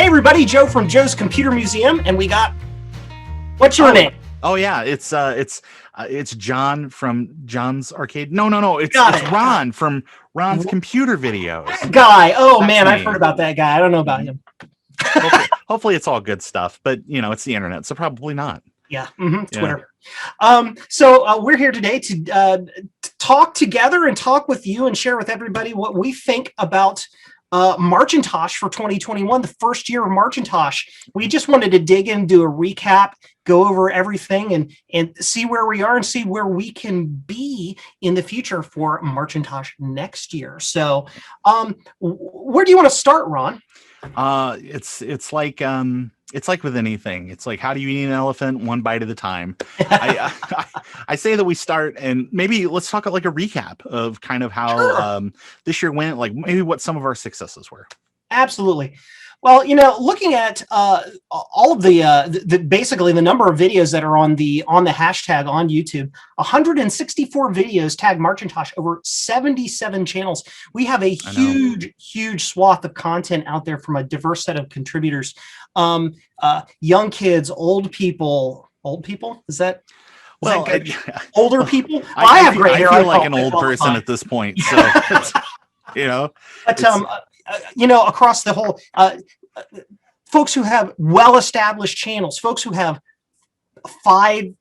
Hey everybody, Joe from Joe's Computer Museum, and we got, what's your name? Oh yeah, it's John from John's Arcade. No, it's Ron from Ron's Computer Videos. That guy. Oh That's man, me. I've heard about that guy. I don't know about him. Hopefully it's all good stuff, but it's the internet, so probably not. Yeah, Twitter. So we're here today to talk together and talk with you and share with everybody what we think about MARCHintosh for 2021, the first year of MARCHintosh. We just wanted to dig in, do a recap, go over everything, and see where we are and see where we can be in the future for MARCHintosh next year. So, where do you want to start, Ron? It's like with anything. It's like, how do you eat an elephant? One bite at a time. I say that we start, and maybe let's talk like a recap of kind of how this year went, like maybe what some of our successes were. Absolutely. Well, looking at all of the basically the number of videos that are on the hashtag on YouTube, 164 videos tag MARCHintosh, over 77 channels. We have a huge swath of content out there from a diverse set of contributors. Young kids, old people. Is that? Older people? I have gray hair. I feel like an old person at this point. So, But across the whole, folks who have well-established channels, folks who have five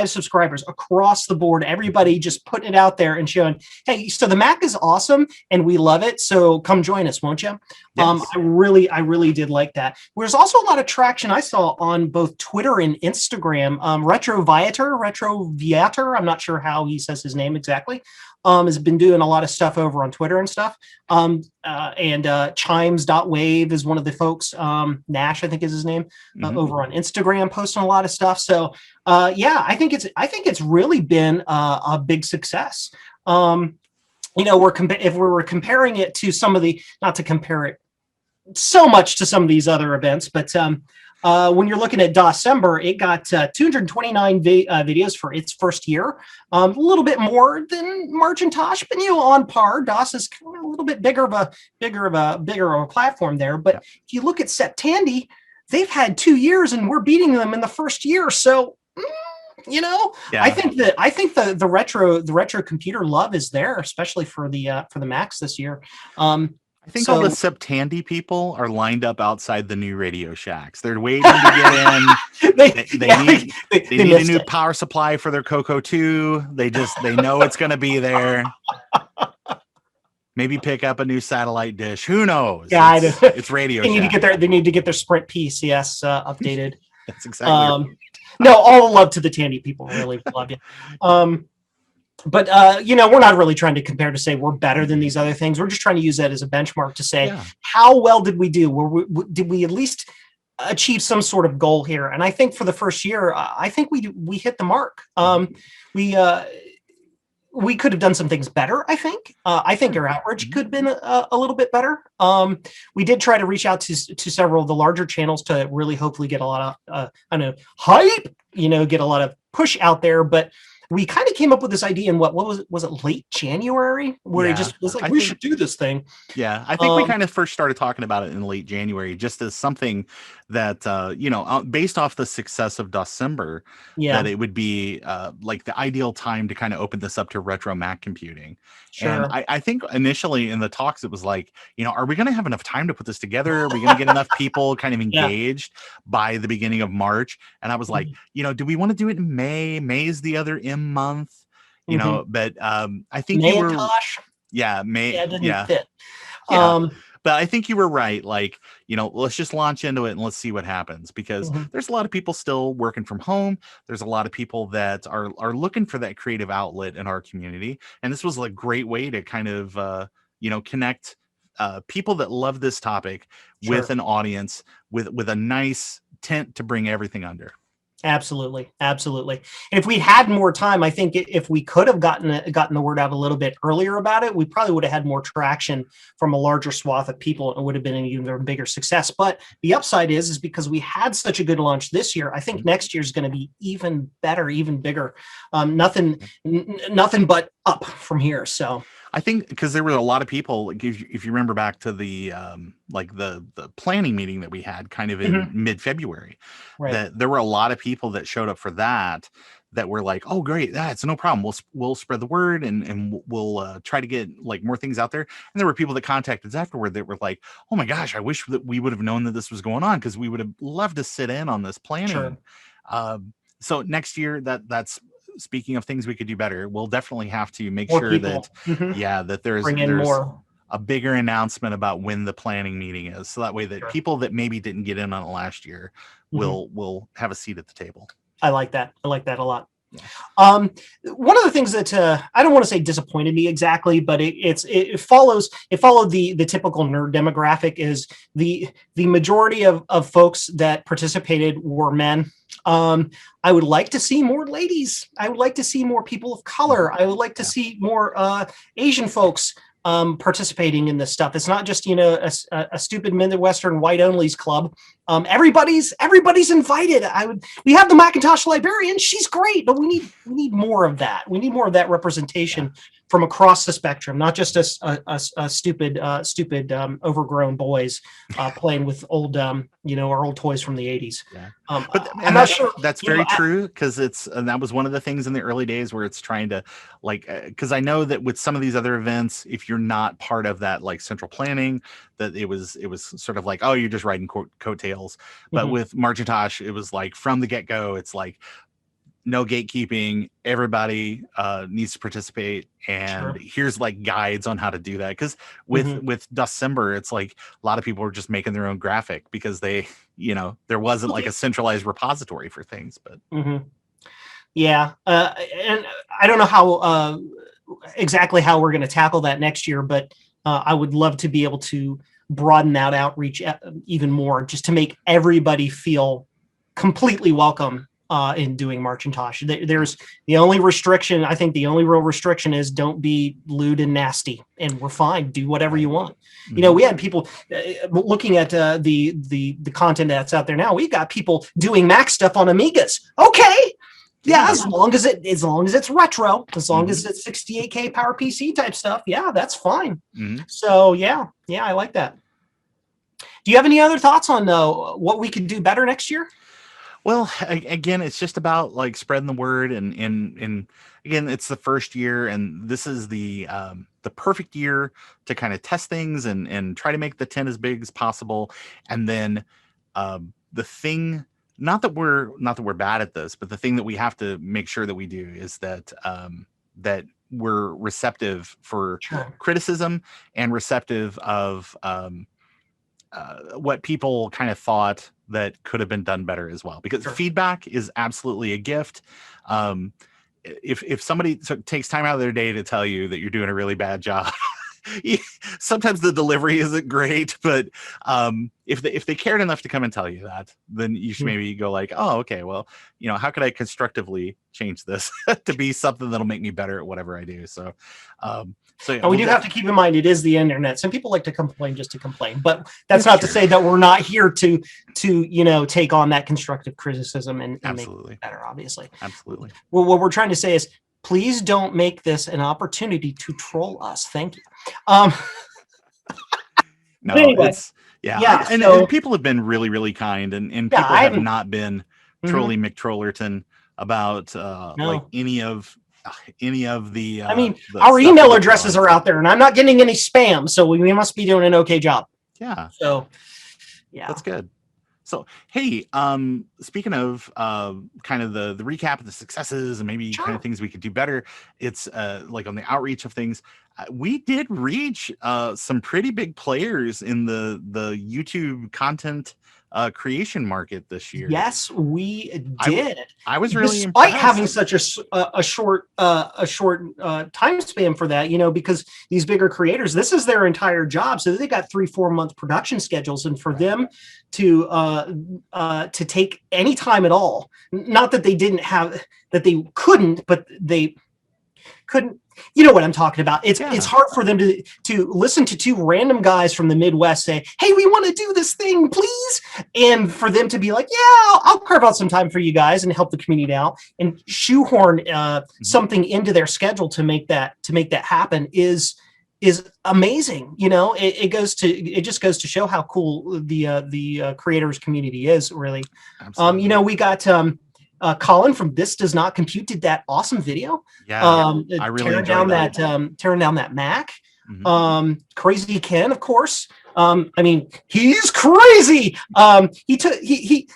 subscribers across the board, everybody just putting it out there and showing, hey, so the Mac is awesome and we love it, so come join us, won't you? Yes. I really did like that. There's also a lot of traction I saw on both Twitter and Instagram. Retro Viator, I'm not sure how he says his name exactly, has been doing a lot of stuff over on Twitter and stuff. Chimes.wave is one of the folks, Nash, I think is his name, over on Instagram, posting a lot of stuff. So I think it's really been a big success. If we were comparing it to some of the, not to compare it so much to some of these other events, but when you're looking at December, it got 229 videos for its first year, a little bit more than MARCHintosh, but on par. DOS is kind of a little bit bigger of a platform there. But if you look at Septandy, they've had 2 years and we're beating them in the first year. So I think the retro computer love is there, especially for the Macs this year. I think all the Septandy people are lined up outside the new Radio Shacks. They're waiting to get in. They need a new power supply for their Coco 2. They know it's going to be there. Maybe pick up a new satellite dish. Who knows? Yeah, it's Radio Shack. They need to get their Sprint PCS updated. That's exactly right. No, all the love to the Tandy people. Really love you. But we're not really trying to compare to say we're better than these other things. We're just trying to use that as a benchmark to say, how well did we do? Did we at least achieve some sort of goal here? And I think for the first year, I think we hit the mark. We could have done some things better, I think. I think our outreach could have been a little bit better. We did try to reach out to several of the larger channels to really hopefully get a lot of hype, get a lot of push out there. But we kind of came up with this idea in what was it, late January, where it just was like, we should do this thing. Yeah, I think we kind of first started talking about it in late January, just as something that, based off the success of December, that it would be like the ideal time to kind of open this up to retro Mac computing. Sure. And I think initially in the talks, it was like, are we going to have enough time to put this together? Are we going to get enough people kind of engaged by the beginning of March? And I was like, do we want to do it in May? May is the other M month, but I think May you were, May. Yeah, it didn't fit. But I think you were right. Like, let's just launch into it and let's see what happens, because there's a lot of people still working from home. There's a lot of people that are looking for that creative outlet in our community. And this was a great way to kind of, connect people that love this topic with an audience with a nice tent to bring everything under. Absolutely. And if we had more time, I think if we could have gotten the word out a little bit earlier about it, we probably would have had more traction from a larger swath of people, and it would have been an even bigger success. But the upside is because we had such a good launch this year, I think next year is going to be even better, even bigger. Nothing but up from here. So I think because there were a lot of people, like if you remember back to the like the planning meeting that we had kind of in mid-February, Right. that there were a lot of people that showed up for that were like, oh great, that's no problem, we'll spread the word and we'll try to get like more things out there. And there were people that contacted us afterward that were like, oh my gosh, I wish that we would have known that this was going on, because we would have loved to sit in on this planning. Sure. So next year, that's speaking of things we could do better, we'll definitely have to make More sure people. that that there's more. a bigger announcement about when the planning meeting is, so that way that people that maybe didn't get in on it last year will have a seat at the table. I like that. I like that a lot. Yeah. One of the things that I don't want to say disappointed me exactly, but it followed the typical nerd demographic. Is the majority of folks that participated were men. I would like to see more ladies. I would like to see more people of color. I would like to see more Asian folks participating in this stuff. It's not just a stupid Midwestern white onlys club. Everybody's invited. We have the MARCHintosh librarian. She's great, but we need more of that. We need more of that representation from across the spectrum, not just a stupid overgrown boys playing with old our old toys from the 80s. Yeah. But I'm not sure that's very true, because that was one of the things in the early days where it's trying to because I know that with some of these other events, if you're not part of that like central planning, that it was sort of like, oh, you're just riding coattails. But with MARCHintosh, it was like from the get-go, it's like no gatekeeping, everybody needs to participate, and here's like guides on how to do that. Because with December, it's like a lot of people were just making their own graphic because they there wasn't like a centralized repository for things. But and I don't know how exactly how we're going to tackle that next year, but I would love to be able to broaden that outreach even more, just to make everybody feel completely welcome in doing MARCHintosh. There's the only restriction. I think the only real restriction is don't be lewd and nasty, and we're fine. Do whatever you want. We had people looking at the content that's out there now. We've got people doing Mac stuff on Amigas. Okay. Yeah, as long as it's retro, as long as it's 68K PowerPC type stuff, yeah, that's fine. So yeah, I like that. Do you have any other thoughts on what we could do better next year? Well, again, it's just about like spreading the word, and again, it's the first year, and this is the perfect year to kind of test things and try to make the 10 as big as possible. And then the thing, not that we're bad at this, but the thing that we have to make sure that we do is that that we're receptive for criticism and receptive of what people kind of thought that could have been done better as well, because feedback is absolutely a gift. If somebody takes time out of their day to tell you that you're doing a really bad job, sometimes the delivery isn't great, but if they cared enough to come and tell you that, then you should maybe go like, oh, okay, well, how could I constructively change this to be something that'll make me better at whatever I do? So we do have to keep in mind it is the internet. Some people like to complain just to complain, but that's not to say that we're not here to take on that constructive criticism and make it better. Obviously, absolutely. Well, what we're trying to say is, please don't make this an opportunity to troll us. Thank you. No, anyway, and people have been really, really kind, and people have not been trolling McTrollerton about like any of the. Our email addresses are out there, and I'm not getting any spam, so we must be doing an okay job. Yeah. So, yeah, that's good. So, hey, speaking of kind of the recap of the successes and maybe kind of things we could do better, it's like on the outreach of things, we did reach some pretty big players in the YouTube content creation market this year. Yes, we did. I was really despite impressed. Having such a short time span for that, because these bigger creators, this is their entire job, so they got 3-4 month production schedules, and for them to take any time at all, not that they didn't have, that they couldn't, but they couldn't. You know what I'm talking about. It's hard for them to listen to two random guys from the Midwest say, hey, we want to do this thing, please. And for them to be like, yeah, I'll carve out some time for you guys and help the community out and shoehorn something into their schedule to make that happen is is amazing. You know, it just goes to show how cool the creators community is, really. Absolutely. You know, we got Colin from This Does Not Compute did that awesome video. Yeah, I really enjoyed that. Tearing down that Mac. Crazy Ken, of course. I mean, he's crazy. He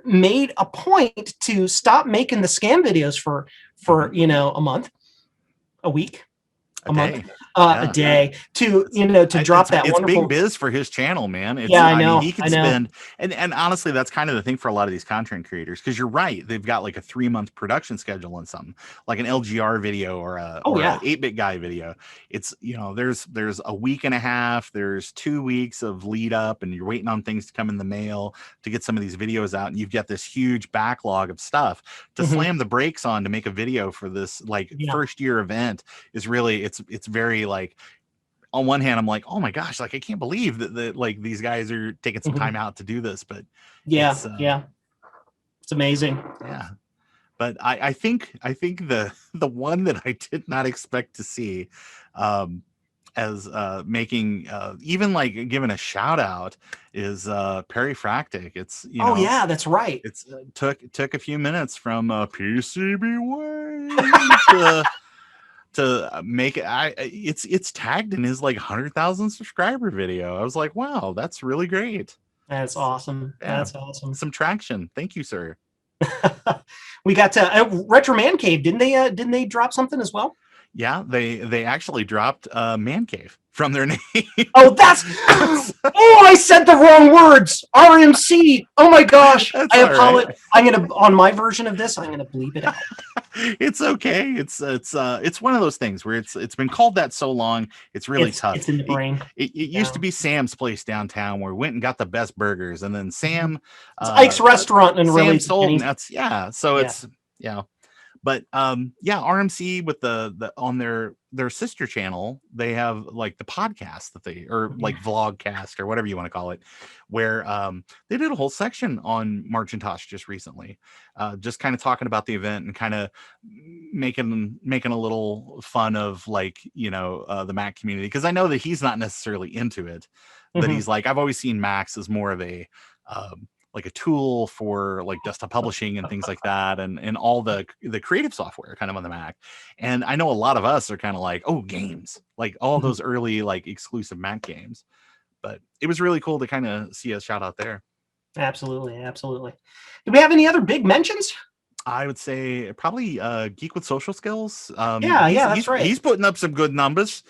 made a point to stop making the scam videos for a month, a week, a month, a day, to drop that it's wonderful big biz for his channel, man. I know. mean, he can spend, and honestly, that's kind of the thing for a lot of these content creators, because you're right, they've got like a 3-month production schedule on something like an LGR video or a 8-bit guy video. It's, there's a week and a half, there's 2 weeks of lead up, and you're waiting on things to come in the mail to get some of these videos out, and you've got this huge backlog of stuff to slam the brakes on to make a video for this first year event is really, it's very like, on one hand, I'm like, oh my gosh, like I can't believe that like these guys are taking some time out to do this, but it's amazing. Yeah, but I think the one that I did not expect to see as making even like giving a shout out is Perry Fractic. It's that's right. It's took a few minutes from PCB to make it. It's tagged in his like 100,000 subscriber video. I was like, wow, that's really great. That's awesome. That's awesome. Some traction. Thank you, sir. We got Retro Man Cave. Didn't they drop something as well? Yeah, they actually dropped Man Cave from their name. Oh, I said the wrong words. RMC. Oh my gosh. I apologize. Right. I'm gonna, on my version of this, I'm gonna bleep it out. It's okay. It's one of those things where it's been called that so long, it's really tough. It's in the brain. It used to be Sam's Place downtown, where we went and got the best burgers, and then Sam Ike's restaurant, and Sam really sold nuts. Yeah. So it's But RMC with the on their sister channel, they have like the podcast that they, or like vlogcast or whatever you want to call it, where they did a whole section on MARCHintosh just recently, just kind of talking about the event and kind of making a little fun of like the Mac community, because I know that he's not necessarily into it, that he's like, I've always seen Macs as more of a like a tool for like desktop publishing and things like that, and all the creative software kind of on the Mac. And I know a lot of us are kind of like, oh, games, like all those early like exclusive Mac games. But it was really cool to kind of see a shout out there. Absolutely. Do we have any other big mentions? I would say probably Geek with Social Skills. That's right. He's putting up some good numbers.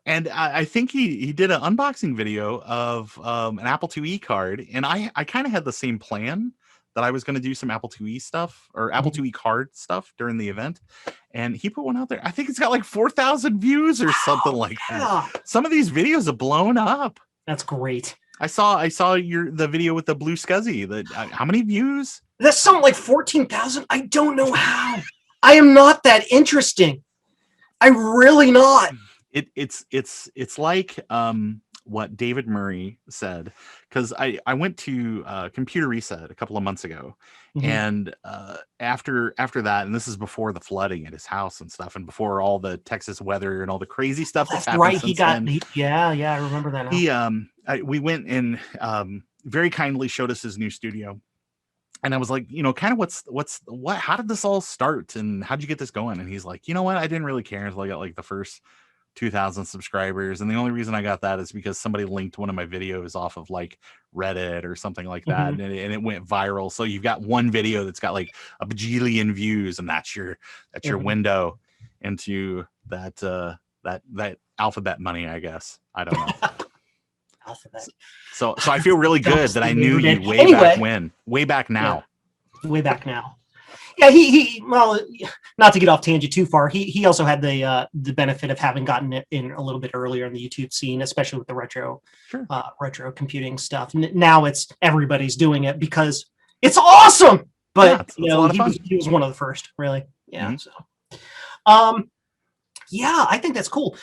And I think he did an unboxing video of an Apple IIe card. And I kind of had the same plan, that I was going to do some Apple IIe stuff, or Apple IIe card stuff during the event. And he put one out there. I think it's got like 4,000 views or something like that. Some of these videos have blown up. That's great. I saw the video with the blue scuzzy. How many views? That's something like 14,000. I don't know how. I am not that interesting. I'm really not. It's like what David Murray said, because I went to Computer Reset a couple of months ago, and after that, and this is before the flooding at his house and stuff, and before all the Texas weather and all the crazy stuff that's happened. Right, I remember that now. We went and very kindly showed us his new studio. And I was like, kind of how did this all start, and how'd you get this going? And he's like, you know what? I didn't really care until I got like the first 2,000 subscribers, and the only reason I got that is because somebody linked one of my videos off of like Reddit or something like that, and it went viral. So you've got one video that's got like a bajillion views, and that's your window into that alphabet money, I guess. I don't know. Alphabet. So I feel really good that I knew you way back now. Yeah, he well, not to get off tangent too far, he also had the benefit of having gotten it in a little bit earlier in the YouTube scene, especially with the retro computing stuff. Now it's everybody's doing it because it's awesome. But he was one of the first, really. Yeah. So I think that's cool.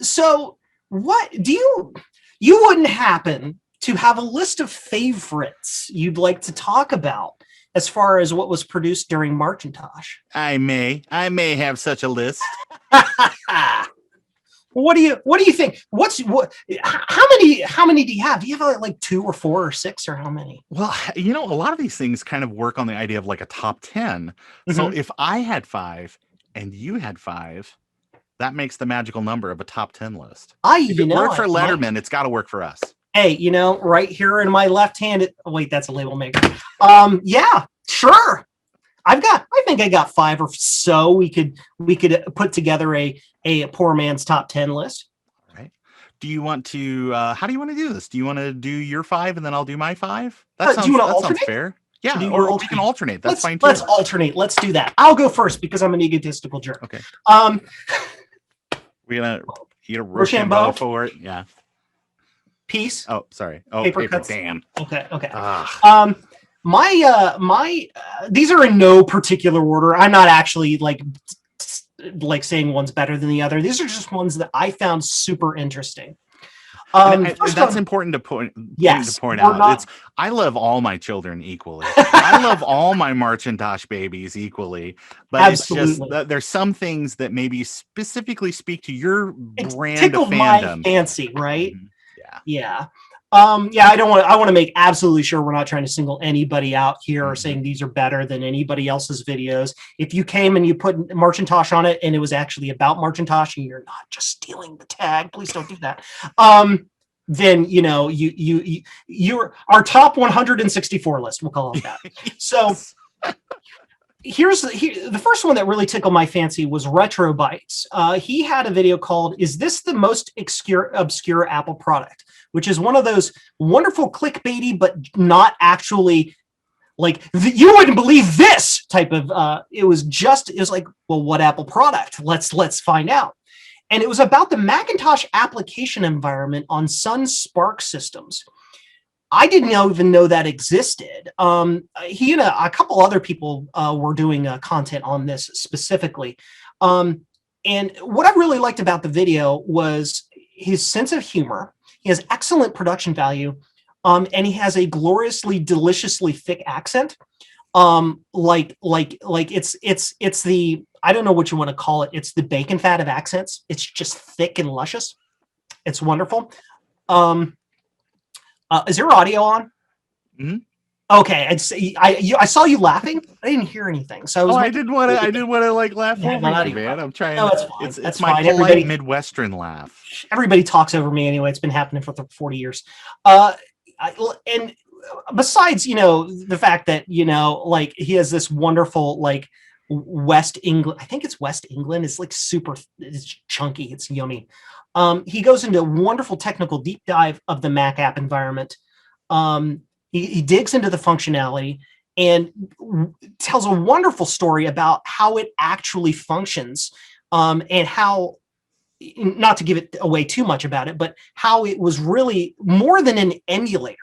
So what do you wouldn't happen to have a list of favorites you'd like to talk about as far as what was produced during MARCHintosh? I may have such a list. What do you think? How many do you have? Do you have like 2 or 4 or 6 or how many? Well, a lot of these things kind of work on the idea of like a top 10. So if I had 5 and you had 5, that makes the magical number of a top 10 list. If it worked for Letterman, it's got to work for us. Hey, right here in my left hand. Wait, that's a label maker. Yeah, sure. I think I got 5 or so. We could put together a poor man's top 10 list. All right. Do you want to? How do you want to do this? Do you want to do your 5 and then I'll do my 5? That sounds fair. Yeah, or we can alternate. That's fine too. Let's alternate. Let's do that. I'll go first because I'm an egotistical jerk. Okay. We're gonna Rochambeau for it. Yeah. Peace. Oh, sorry. Oh, paper cuts. Damn. Okay. My these are in no particular order. I'm not actually like saying one's better than the other. These are just ones that I found super interesting. That's important to point out. I love all my children equally. I love all my MARCHintosh babies equally, but absolutely. It's just there's some things that maybe specifically speak to your brand of fandom. My fancy, right? Yeah. I want to make absolutely sure we're not trying to single anybody out here or saying these are better than anybody else's videos. If you came and you put MARCHintosh on it and it was actually about MARCHintosh and you're not just stealing the tag, please don't do that. Then you're our top 164 list. We'll call it that. So here's the first one that really tickled my fancy was Retro Bites. He had a video called "Is This the Most Obscure Apple Product?" which is one of those wonderful clickbaity, but not actually like you wouldn't believe this type of. It was like, well, what Apple product? Let's find out. And it was about the Macintosh application environment on Sun SPARC systems. I didn't even know that existed. He and a couple other people were doing content on this specifically. And what I really liked about the video was his sense of humor. He has excellent production value, and he has a gloriously, deliciously thick accent. Like it's the, I don't know what you want to call it. It's the bacon fat of accents. It's just thick and luscious. It's wonderful. Is there audio on? Mm-hmm. Okay, I saw you laughing. I didn't hear anything, so I didn't want to like laugh over you, man. I'm trying. No, it's fine. It's my polite Midwestern laugh. Everybody talks over me anyway. It's been happening for 40 years. And besides, the fact that like he has this wonderful like West England. I think it's West England. It's like it's chunky. It's yummy. He goes into a wonderful technical deep dive of the Mac app environment. He digs into the functionality and tells a wonderful story about how it actually functions, and how, not to give it away too much about it, but how it was really more than an emulator.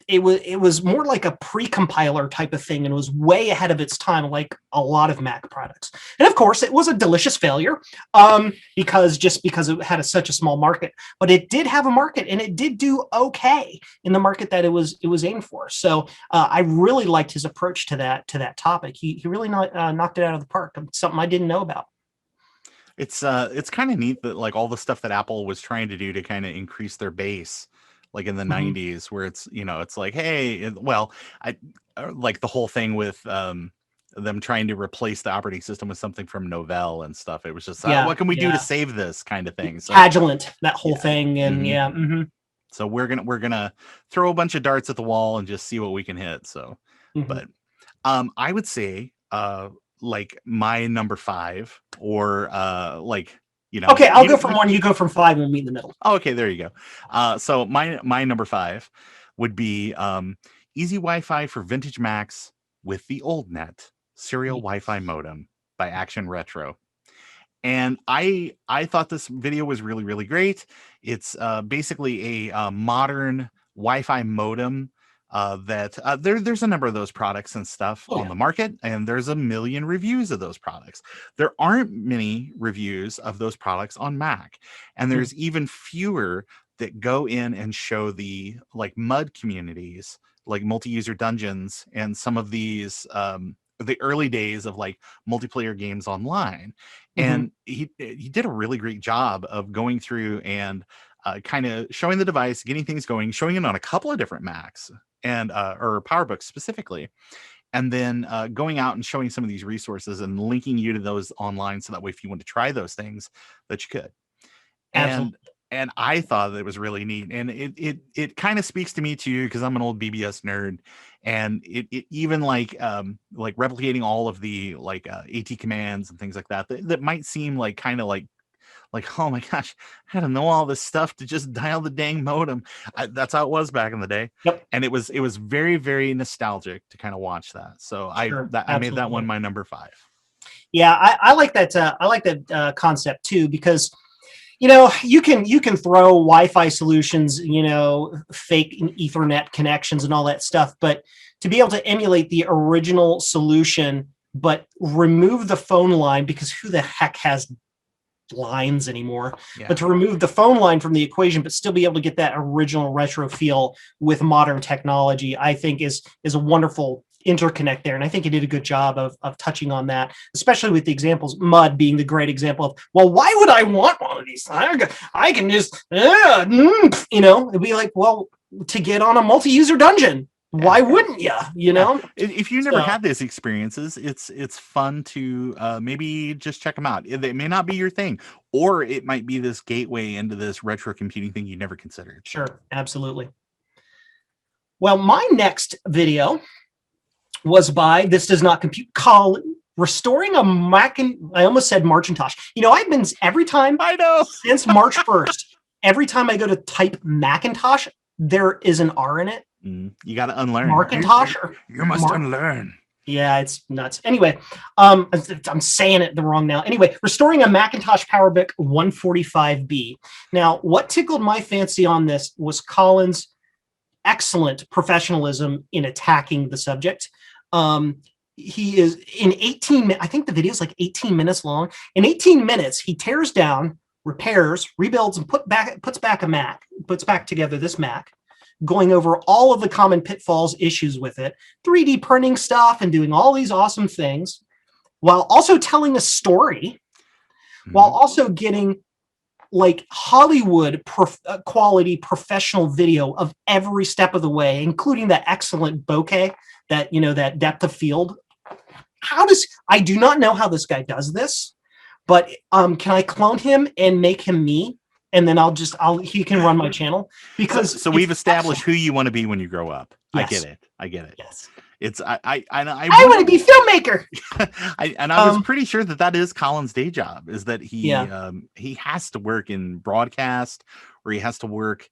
It was more like a pre-compiler type of thing, and it was way ahead of its time, like a lot of Mac products. And of course, it was a delicious failure, because it had such a small market. But it did have a market, and it did do okay in the market that it was aimed for. So I really liked his approach to that topic. He really knocked it out of the park. Something I didn't know about. It's kind of neat that like all the stuff that Apple was trying to do to kind of increase their base, like in the 90s, where it's it's like, hey, well, I like the whole thing with them trying to replace the operating system with something from Novell and stuff. It was just what can we do to save this kind of thing? So Agilent, that whole thing, and so we're gonna throw a bunch of darts at the wall and just see what we can hit. So but I would say like my number 5, or like okay, I'll go from 1, you go from 5, and we'll meet in the middle. Oh, okay, there you go. So my number 5 would be Easy Wi-Fi for Vintage Macs with the Old Net Serial Wi-Fi Modem by Action Retro. And I thought this video was really, really great. It's basically a modern Wi-Fi modem that there's a number of those products and stuff on the market, and there's a million reviews of those products. There aren't many reviews of those products on Mac, and there's even fewer that go in and show the like mud communities like multi-user dungeons and some of these the early days of like multiplayer games online. And he did a really great job of going through and kind of showing the device, getting things going, showing it on a couple of different Macs and or PowerBooks specifically, and then going out and showing some of these resources and linking you to those online, so that way if you want to try those things, that you could. Absolutely. And I thought that it was really neat, and it kind of speaks to me too, because I'm an old BBS nerd, and it even like replicating all of the like AT commands and things like that that might seem like kind of like oh my gosh, I had to know all this stuff to just dial the dang modem. That's how it was back in the day. Yep. And it was very, very nostalgic to kind of watch that. So I made that one my number 5. Yeah, I like that. I like that concept too, because you can throw Wi-Fi solutions, fake Ethernet connections and all that stuff, but to be able to emulate the original solution, but remove the phone line, because who the heck has lines anymore? Yeah. But to remove the phone line from the equation, but still be able to get that original retro feel with modern technology, I think is a wonderful interconnect there. And I think he did a good job of touching on that, especially with the examples, Mud being the great example of, well, why would I want one of these? I can just, it'd be like, well, to get on a multi-user dungeon. Why wouldn't you? If you never had these experiences, it's fun to maybe just check them out. It may not be your thing, or it might be this gateway into this retro computing thing you never considered. Sure, absolutely. Well, my next video was by This Does Not Compute, called Restoring a Mac. I almost said MARCHintosh. I've been every time I know since March 1st. Every time I go to type Macintosh, there is an R in it. You got to unlearn. MARChintosh. You must unlearn. Yeah, it's nuts. Anyway, I'm saying it the wrong now. Anyway, restoring a Macintosh PowerBook 145B. Now, what tickled my fancy on this was Colin's excellent professionalism in attacking the subject. He is in 18, I think the video is like 18 minutes long. In 18 minutes, he tears down, repairs, rebuilds, and puts back together this Mac, going over all of the common pitfalls, issues with it, 3D printing stuff, and doing all these awesome things, while also telling a story, while also getting like Hollywood quality professional video of every step of the way, including that excellent bokeh, that that depth of field. I do not know how this guy does this, but can I clone him and make him me? And then he can run my channel, because so we've established who you want to be when you grow up. Yes. I get it. Yes. It's I want to be filmmaker. I was pretty sure that is Colin's day job, is that he has to work in broadcast, or he has to work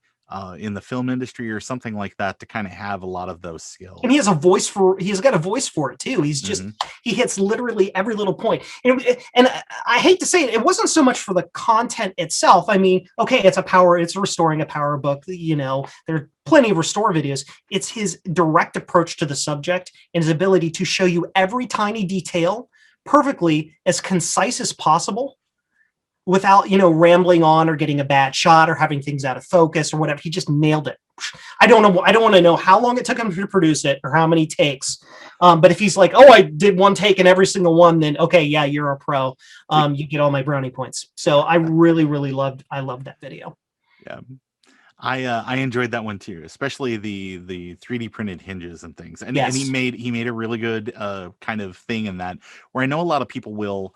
in the film industry or something like that, to kind of have a lot of those skills. And he's got a voice for it too. He's just he hits literally every little point. And I hate to say it, it wasn't so much for the content itself. I mean, okay, it's restoring a PowerBook. There are plenty of restore videos. It's his direct approach to the subject and his ability to show you every tiny detail perfectly, as concise as possible, without rambling on or getting a bad shot or having things out of focus or whatever. He just nailed it. I don't want to know how long it took him to produce it or how many takes. But if he's like, oh, I did one take in every single one, then okay, yeah, you're a pro. You get all my brownie points. So I really, really loved that video. Yeah. I enjoyed that one too, especially the 3D printed hinges and things. And, yes. and he made a really good kind of thing in that, where I know a lot of people will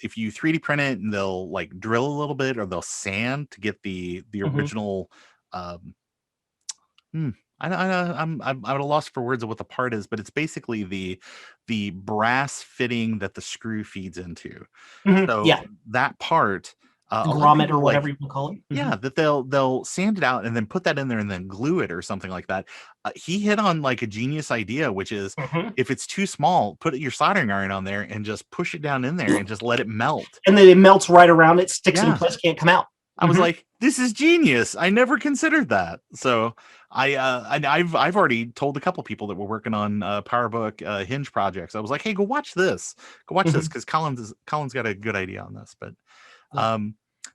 if you 3D print it, and they'll like drill a little bit, or they'll sand to get the original. I'm at a loss for words of what the part is, but it's basically the brass fitting that the screw feeds into. So that part, grommet or whatever you can call it. Yeah, that they'll sand it out and then put that in there and then glue it or something like that. He hit on like a genius idea, which is if it's too small, put your soldering iron on there and just push it down in there and just let it melt. And then it melts right around it, sticks in place, can't come out. I was like, this is genius. I never considered that. So I've already told a couple people that were working on PowerBook hinge projects. I was like, hey, go watch this. Go watch this, because Colin's got a good idea on this. But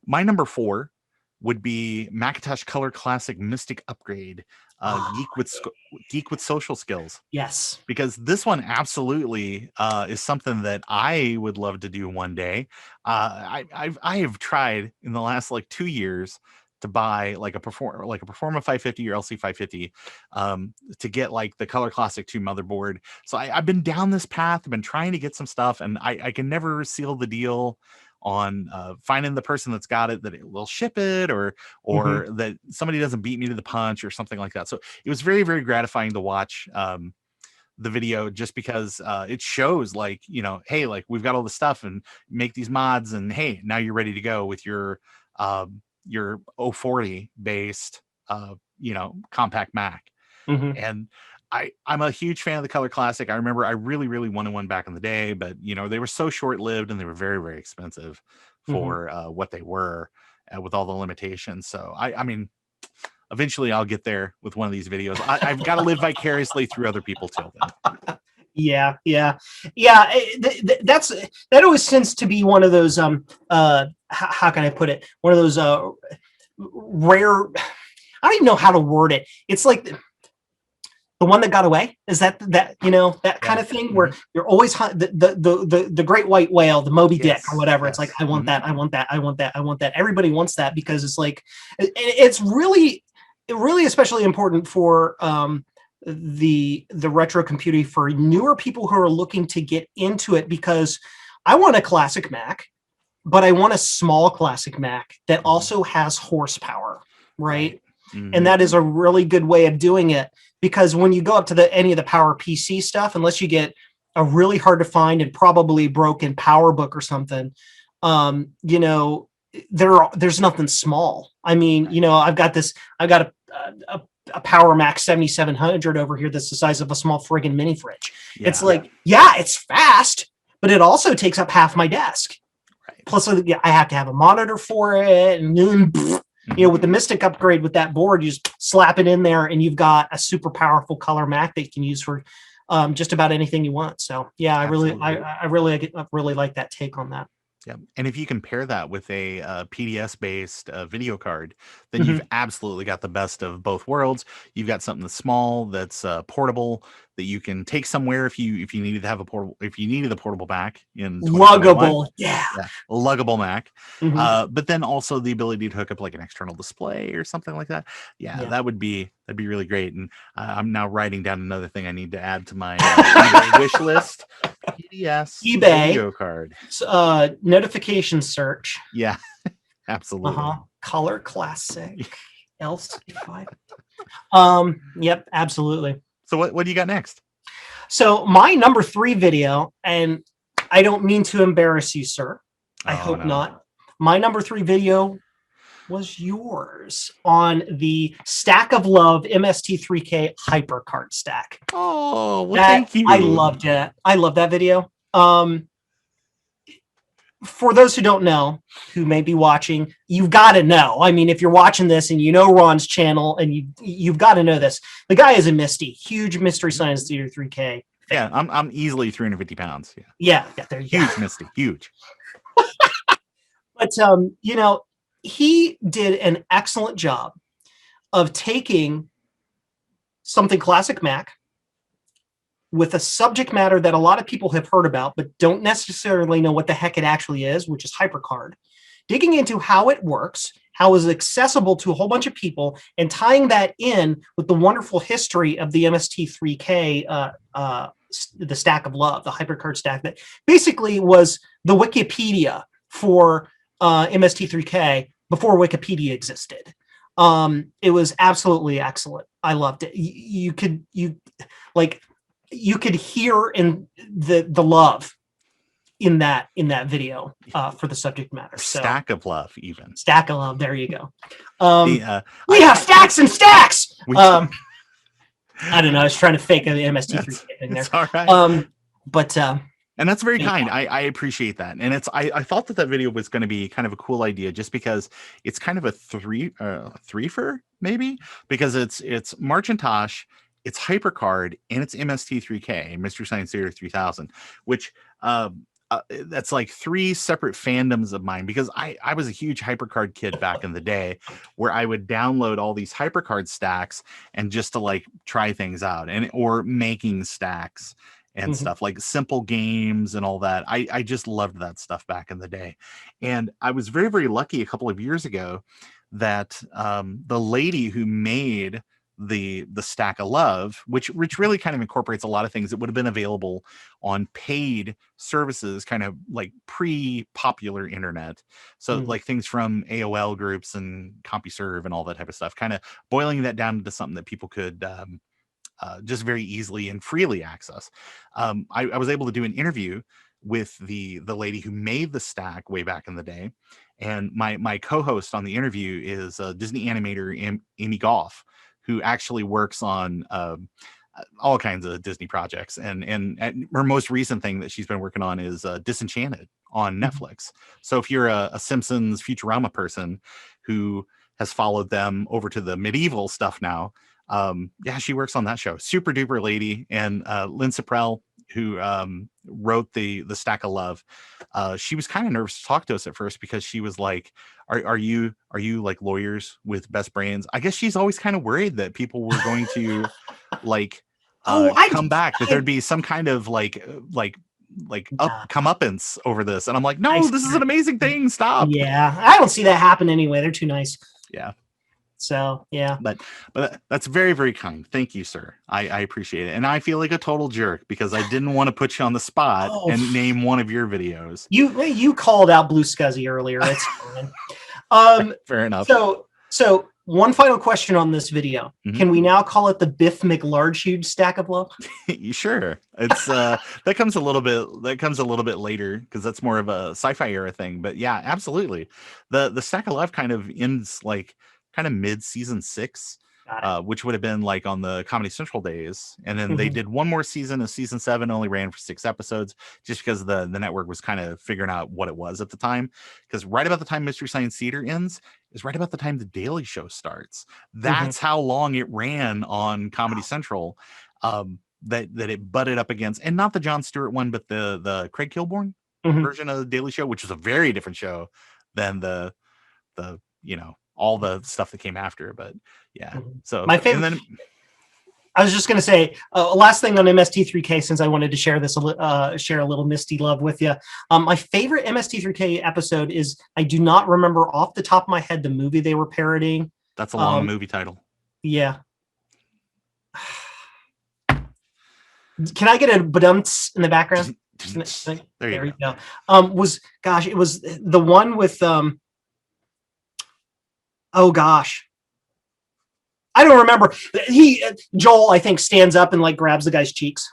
my number 4 would be MARCHintosh Color Classic Mystic Upgrade, geek with social skills. Yes, because this absolutely is something that I would love to do one day. I have tried in the last like 2 years to buy like a Performa 550 or LC 550 to get like the Color Classic 2 motherboard. So I've been down this path. I've been trying to get some stuff, and I can never seal the deal on finding the person that's got it, that it will ship it, or that somebody doesn't beat me to the punch or something like that. So it was very, very gratifying to watch the video, just because it shows like, hey, like we've got all the stuff and make these mods, and hey, now you're ready to go with your 040 based compact Mac. And I'm a huge fan of the Color Classic. I remember I really, really wanted one back in the day, but they were so short-lived and they were very, very expensive for what they were, with all the limitations. So I mean, eventually I'll get there with one of these videos. I've got to live vicariously through other people till then. Yeah. That always tends to be one of those how can I put it? One of those rare. I don't even know how to word it. It's like the one that got away. Is that kind of thing where you're always the great white whale, the Moby Dick or whatever. It's like I want that, I want that, I want that, I want that. Everybody wants that because it's like it's really especially important for the retro computing for newer people who are looking to get into it, because I want a classic Mac, but I want a small classic Mac that also has horsepower, right? And that is a really good way of doing it, because when you go up to any of the Power PC stuff, unless you get a really hard to find and probably broken PowerBook or something, there's nothing small. I mean, I've got a Power Mac 7700 over here that's the size of a small friggin' mini fridge. Yeah. It's like, it's fast, but it also takes up half my desk. Right. Plus, I have to have a monitor for it, and with the Mystic upgrade with that board, you just slap it in there, and you've got a super powerful color Mac that you can use for just about anything you want. So, yeah, I really like that take on that. Yeah, and if you compare that with a PDS-based video card, then you've absolutely got the best of both worlds. You've got something that's small, that's portable, that you can take somewhere if you needed to have a portable Mac in luggable, luggable Mac. But then also the ability to hook up like an external display or something like that. Yeah. That'd be really great. And I'm now writing down another thing I need to add to my eBay wish list. PDS eBay video card, notification search. Yeah, absolutely. Color Classic LC5. Yep, absolutely. So what do you got next? So my number 3 video, and I don't mean to embarrass you, sir. I hope not. My number 3 video was yours on the Stack of Love MST3K HyperCard stack. Oh, well, thank you. I loved it. I love that video. For those who don't know, who may be watching, you've got to know. I mean, if you're watching this and you know Ron's channel, and you've got to know this. The guy is a Misty, huge Mystery Science Theater 3K. Yeah, I'm easily 350 pounds. Yeah, there you go. Huge Misty, huge. But he did an excellent job of taking something classic Mac with a subject matter that a lot of people have heard about but don't necessarily know what the heck it actually is, which is HyperCard, digging into how it works, how it's accessible to a whole bunch of people, and tying that in with the wonderful history of the MST3K, the Stack of Love, the HyperCard stack that basically was the Wikipedia for MST3K before Wikipedia existed. It was absolutely excellent. I loved it. You could hear in the love in that video for the subject matter. So, Stack of Love, even. Stack of Love. There you go. We have stacks and stacks. I don't know. I was trying to fake an MST3K thing there. It's all right. But and that's very kind. I appreciate that. And I thought that video was going to be kind of a cool idea, just because it's kind of a threefer, maybe, because it's MARCHintosh, it's HyperCard, and it's MST3K, Mystery Science Theater 3000, which that's like 3 separate fandoms of mine, because I was a huge HyperCard kid back in the day, where I would download all these HyperCard stacks and just to like try things out, and or making stacks and stuff like simple games and all that. I just loved that stuff back in the day. And I was very, very lucky a couple of years ago that the lady who made the stack of love, which really kind of incorporates a lot of things that would have been available on paid services, kind of like pre-popular internet. So like things from AOL groups and CompuServe and all that type of stuff, kind of boiling that down into something that people could just very easily and freely access. I was able to do an interview with the lady who made the stack way back in the day, and my co-host on the interview is Disney animator Amy Goff, who actually works on all kinds of Disney projects, and her most recent thing that she's been working on is Disenchanted on Netflix. So if you're a Simpsons Futurama person who has followed them over to the medieval stuff now, yeah, she works on that show. Super duper lady. And Lynn Seprell, who wrote the Stack of Love, she was kind of nervous to talk to us at first, because she was like, are you like lawyers with best brains? I guess she's always kind of worried that people were going to like come back, that there'd be some kind of comeuppance over this. And I'm like, no, this is an amazing thing. Stop. Yeah, I don't see that happen anyway. They're too nice. Yeah. So yeah, but that's very, very kind. Thank you, sir. I appreciate it. And I feel like a total jerk because I didn't want to put you on the spot and name one of your videos. You called out Blue Scuzzy earlier. It's fine. Fair enough. So one final question on this video. Can we now call it the Biff McLarge Huge Stack of Love? Sure. It's that comes a little bit later, because that's more of a sci-fi era thing. But yeah, absolutely. The Stack of Love kind of ends like kind of mid season 6, which would have been like on the Comedy Central days. And then they did one more season of season 7, only ran for 6 episodes, just because the network was kind of figuring out what it was at the time. Because right about the time Mystery Science Theater ends is right about the time the Daily Show starts. That's how long it ran on Comedy Central. That it butted up against, and not the Jon Stewart one, but the Craig Kilborn version of the Daily Show, which is a very different show than the all the stuff that came after. But yeah, so my favorite. And then I was just going to say last thing on MST3K, since I wanted to share this, share a little Misty love with you. My favorite MST3K episode is, I do not remember off the top of my head the movie they were parodying. That's a long movie title. Yeah. Can I get a badumts in the background? There you go. It was the one with oh gosh, I don't remember. Joel, I think, stands up and like grabs the guy's cheeks.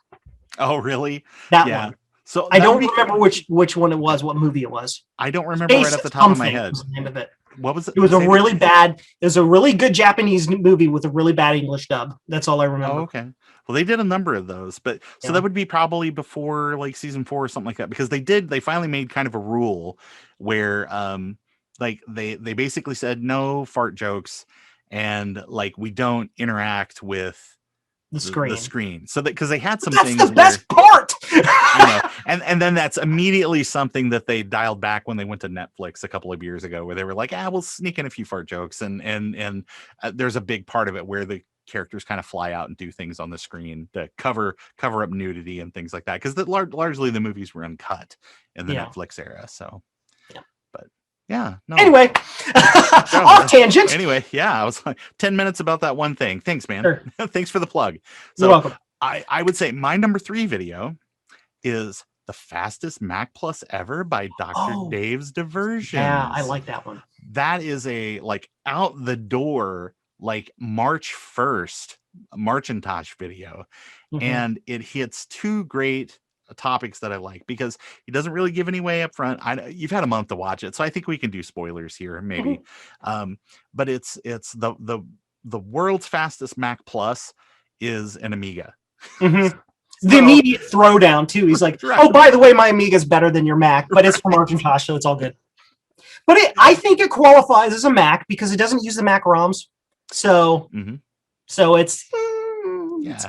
Oh really? That one. So I don't remember which one it was, what movie it was. I don't remember right off the top of my head. Was the name of it. What was it? It was a really bad. It was a really good Japanese movie with a really bad English dub. That's all I remember. Oh, okay. Well, they did a number of those, but so that would be probably before like season 4 or something like that, because they finally made kind of a rule where like they basically said no fart jokes, and like we don't interact with the screen. So that, because they had some things. That's the best part. I know. And then that's immediately something that they dialed back when they went to Netflix a couple of years ago, where they were like, we'll sneak in a few fart jokes, and there's a big part of it where the characters kind of fly out and do things on the screen to cover up nudity and things like that, because largely the movies were uncut in the Netflix era. So but yeah, no. Anyway, off tangent. Anyway, yeah, I was like 10 minutes about that one thing. Thanks, man. Sure. Thanks for the plug. So you're welcome. I would say my number 3 video is the fastest Mac Plus ever by Dr. Dave's Diversions. Yeah, I like that one. That is a like out the door, like March 1st MARCHintosh video. And it hits 2 great topics that I like, because he doesn't really give any away up front. You've had a month to watch it, so I think we can do spoilers here maybe. But it's the world's fastest Mac Plus is an Amiga. The immediate throwdown too. He's like, oh, by the way, my Amiga's better than your Mac, but it's from MARCHintosh, so it's all good. But I think it qualifies as a Mac because it doesn't use the Mac ROMs. So so it's yeah.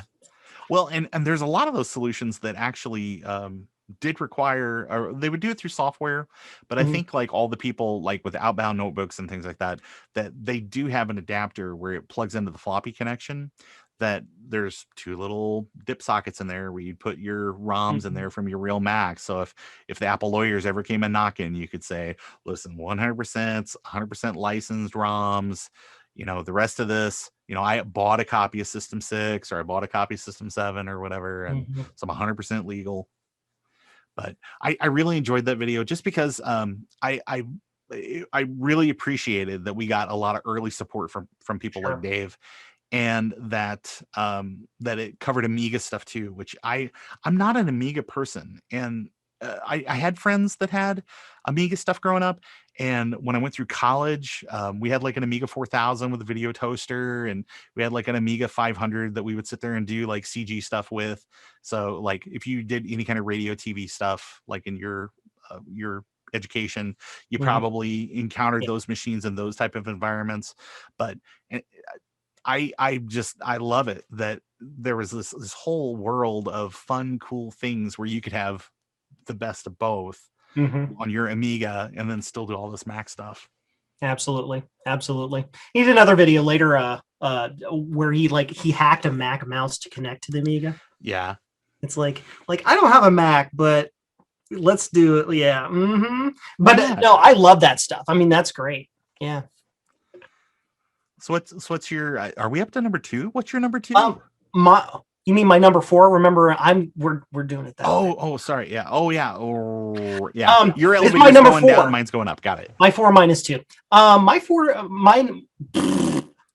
Well, and there's a lot of those solutions that actually did require, or they would do it through software, but I think like all the people like with outbound notebooks and things like that, that they do have an adapter where it plugs into the floppy connection, that there's 2 little dip sockets in there where you put your ROMs in there from your real Mac. So if the Apple lawyers ever came in knocking, you could say, listen, 100% licensed ROMs, you know, the rest of this, you know, I bought a copy of System 6 or I bought a copy of System 7 or whatever, and so I'm 100% legal. But I really enjoyed that video just because I really appreciated that we got a lot of early support from people like Dave, and that that it covered Amiga stuff too, which I'm not an Amiga person, and I had friends that had Amiga stuff growing up, and when I went through college, we had like an Amiga 4000 with a video toaster, and we had like an Amiga 500 that we would sit there and do like CG stuff with. So like if you did any kind of radio TV stuff like in your education, you probably encountered those machines in those type of environments. But I love it that there was this whole world of fun, cool things where you could have the best of both on your Amiga and then still do all this Mac stuff. Absolutely. He did another video later where he hacked a Mac mouse to connect to the Amiga. Yeah. It's like I don't have a Mac, but let's do it. Yeah. But no, I love that stuff. I mean, that's great. Yeah. So what's your, are we up to number 2? What's your number 2? You mean my number 4? Remember, we're doing it that way. Oh, sorry. Yeah. Oh, yeah. Oh, yeah. Your elevator's my number going 4. Down, mine's going up. Got it. My 4, mine is 2. Mine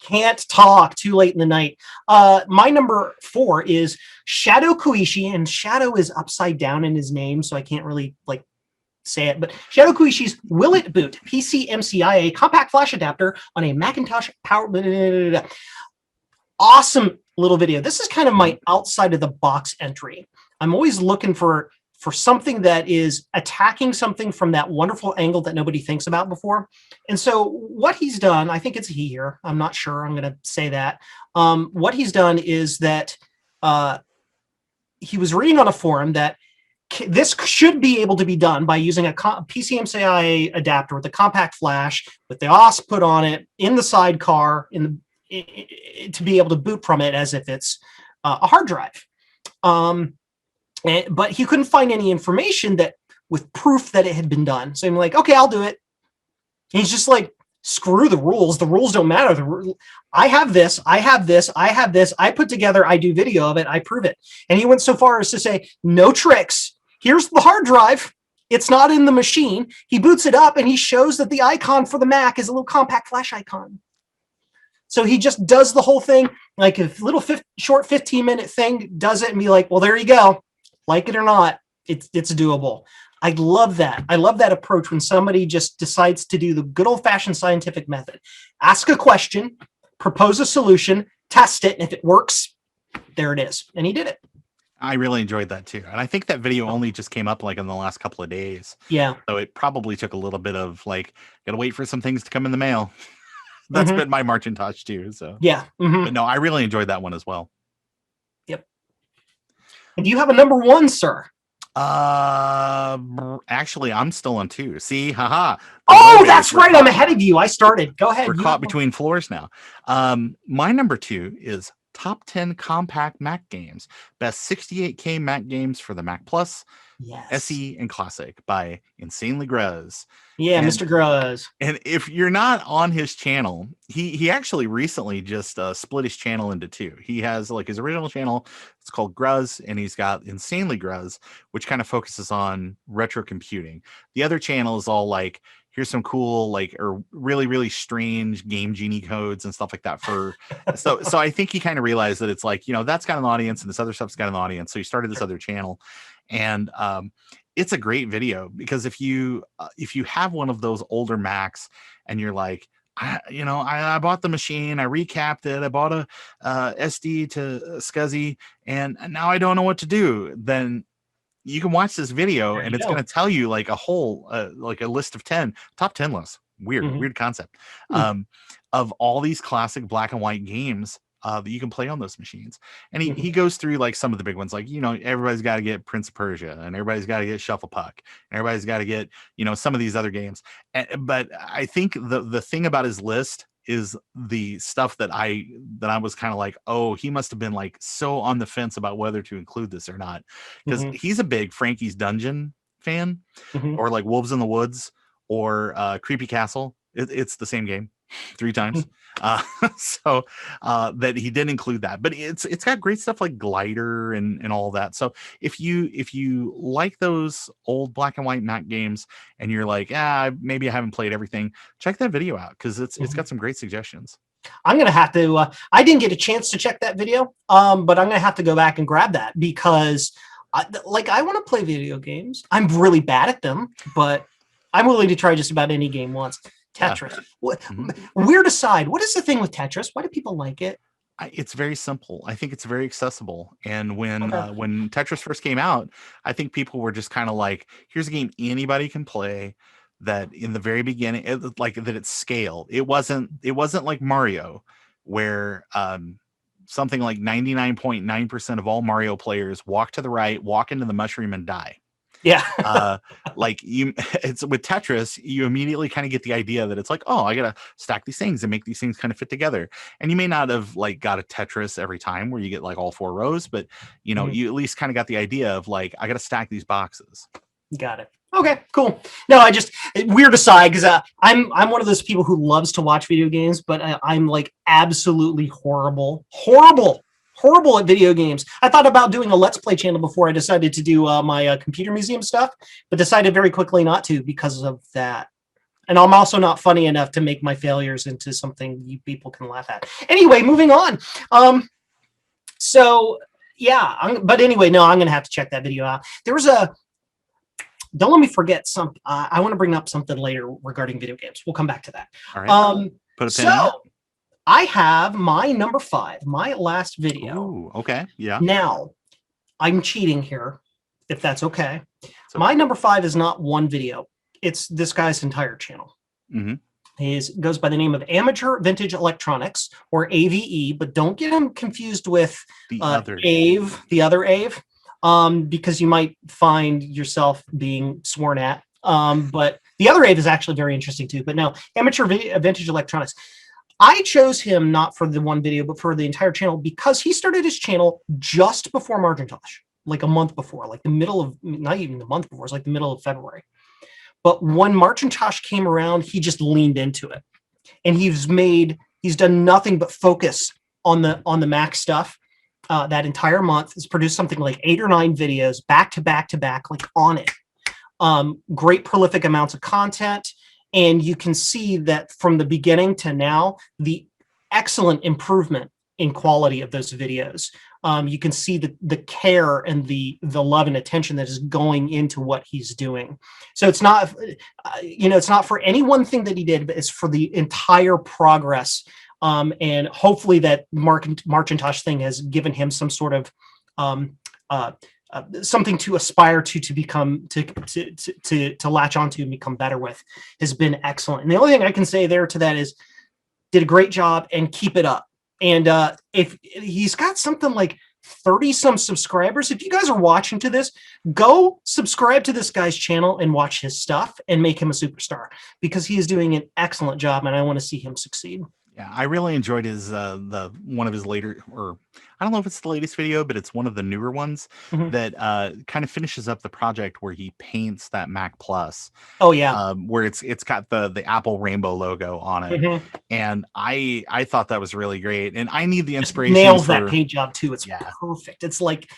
can't talk too late in the night. My number 4 is Shadow Koishi, and Shadow is upside down in his name, so I can't really like say it, but Shadow Koishi's Will It Boot PC MCIA compact flash adapter on a Macintosh power. Awesome little video. This is kind of my outside of the box entry. I'm always looking for something that is attacking something from that wonderful angle that nobody thinks about before. And so what he's done, I think it's he here, I'm not sure, I'm going to say that. What he's done is that he was reading on a forum that this should be able to be done by using a PCMCIA adapter with a compact flash with the OS put on it in the sidecar to be able to boot from it as if it's a hard drive. But he couldn't find any information that with proof that it had been done. So I'm like, okay, I'll do it. And he's just like, screw the rules. The rules don't matter. I have this. I put together, I do video of it. I prove it. And he went so far as to say, no tricks. Here's the hard drive. It's not in the machine. He boots it up and he shows that the icon for the Mac is a little compact flash icon. So he just does the whole thing, like a little short 15-minute thing, does it and be like, well, there you go. Like it or not, it's doable. I love that. I love that approach when somebody just decides to do the good old-fashioned scientific method. Ask a question, propose a solution, test it, and if it works, there it is. And he did it. I really enjoyed that too. And I think that video only just came up like in the last couple of days. Yeah. So it probably took a little bit of like, gotta wait for some things to come in the mail. That's been my MARCHintosh too. So yeah. But no, I really enjoyed that one as well. Yep. And do you have a number 1, sir? Actually, I'm still on 2. See, haha. Oh, that's right. I'm ahead of you. I started. Go ahead. We're caught between floors now. My number 2 is Top 10 Compact Mac Games. Best 68K Mac Games for the Mac Plus, SE, and Classic by Insanely Gruz. Yeah, Mr. Gruz. And if you're not on his channel, he actually recently just split his channel into 2. He has like his original channel, it's called Gruz, and he's got Insanely Gruz, which kind of focuses on retro computing. The other channel is all like, here's some cool, like, or really, really strange Game Genie codes and stuff like that for, so I think he kind of realized that it's like, you know, that's got an audience and this other stuff's got an audience. So he started this other channel, and it's a great video because if you have one of those older Macs and you're like, I bought the machine, I recapped it, I bought a SD to SCSI, and now I don't know what to do, then you can watch this video and it's going to tell you like a whole, like a list of top 10 lists. Weird concept. Of all these classic black and white games that you can play on those machines. And he goes through like some of the big ones, like, everybody's got to get Prince of Persia, and everybody's got to get Shuffle Puck, and everybody's got to get, some of these other games. But I think the thing about his list is the stuff that I was kind of like, oh, he must have been like so on the fence about whether to include this or not, because he's a big Frankie's Dungeon fan, or like Wolves in the Woods, or Creepy Castle. It's the same game 3 times. So that he didn't include that, but it's got great stuff like Glider and all that. So if you like those old black and white Mac games, and you're like, maybe I haven't played everything, check that video out, because it's got some great suggestions. I'm gonna have to. I didn't get a chance to check that video, but I'm gonna have to go back and grab that, because I want to play video games. I'm really bad at them, but I'm willing to try just about any game once. Tetris. Yeah. Weird aside, what is the thing with Tetris? Why do people like it? It's very simple. I think it's very accessible. And when Tetris first came out, I think people were just kind of like, here's a game anybody can play, that in the very beginning, that it's scale. It wasn't like Mario, where something like 99.9% of all Mario players walk to the right, walk into the mushroom, and die. Yeah. It's with Tetris, you immediately kind of get the idea that it's like, oh, I gotta stack these things and make these things kind of fit together. And you may not have like got a Tetris every time where you get like all 4 rows, but you at least kind of got the idea of like, I gotta stack these boxes. Got it. Okay, cool. No, weird aside, because I'm one of those people who loves to watch video games, but I'm like absolutely horrible at video games. I thought about doing a Let's Play channel before I decided to do my computer museum stuff, but decided very quickly not to because of that. And I'm also not funny enough to make my failures into something you people can laugh at. Anyway, moving on. So yeah, but anyway, no, I'm going to have to check that video out. There was don't let me forget something. I want to bring up something later regarding video games. We'll come back to that. All right. Put a pin in it. I have my number 5, my last video. Ooh, okay. Yeah. Now, I'm cheating here, if that's okay. My number 5 is not one video. It's this guy's entire channel. He goes by the name of Amateur Vintage Electronics, or AVE, but don't get him confused with the other Ave, because you might find yourself being sworn at. But the other Ave is actually very interesting too. But no, Amateur Vintage Electronics. I chose him not for the one video, but for the entire channel, because he started his channel just before MARCHintosh, like a month before, like the middle of, not even the month before, it's like the middle of February. But when MARCHintosh came around, he just leaned into it. And he's done nothing but focus on the Mac stuff that entire month. He's produced something like 8 or 9 videos back to back to back, like on it. Great prolific amounts of content. And you can see that from the beginning to now, the excellent improvement in quality of those videos. You can see the care and the love and attention that is going into what he's doing. So it's not, it's not for any one thing that he did, but it's for the entire progress. And hopefully that MARCHintosh thing has given him some sort of something to aspire to become, to latch onto and become better with, has been excellent. And the only thing I can say there to that is, did a great job and keep it up. And if he's got something like 30 some subscribers, if you guys are watching to this, go subscribe to this guy's channel and watch his stuff and make him a superstar, because he is doing an excellent job and I want to see him succeed. Yeah, I really enjoyed his one of his later, or I don't know if it's the latest video, but it's one of the newer ones that kind of finishes up the project where he paints that Mac Plus. Oh yeah, where it's got the Apple rainbow logo on it, and I thought that was really great. And I need the inspiration. Nails that paint job too. It's perfect. It's like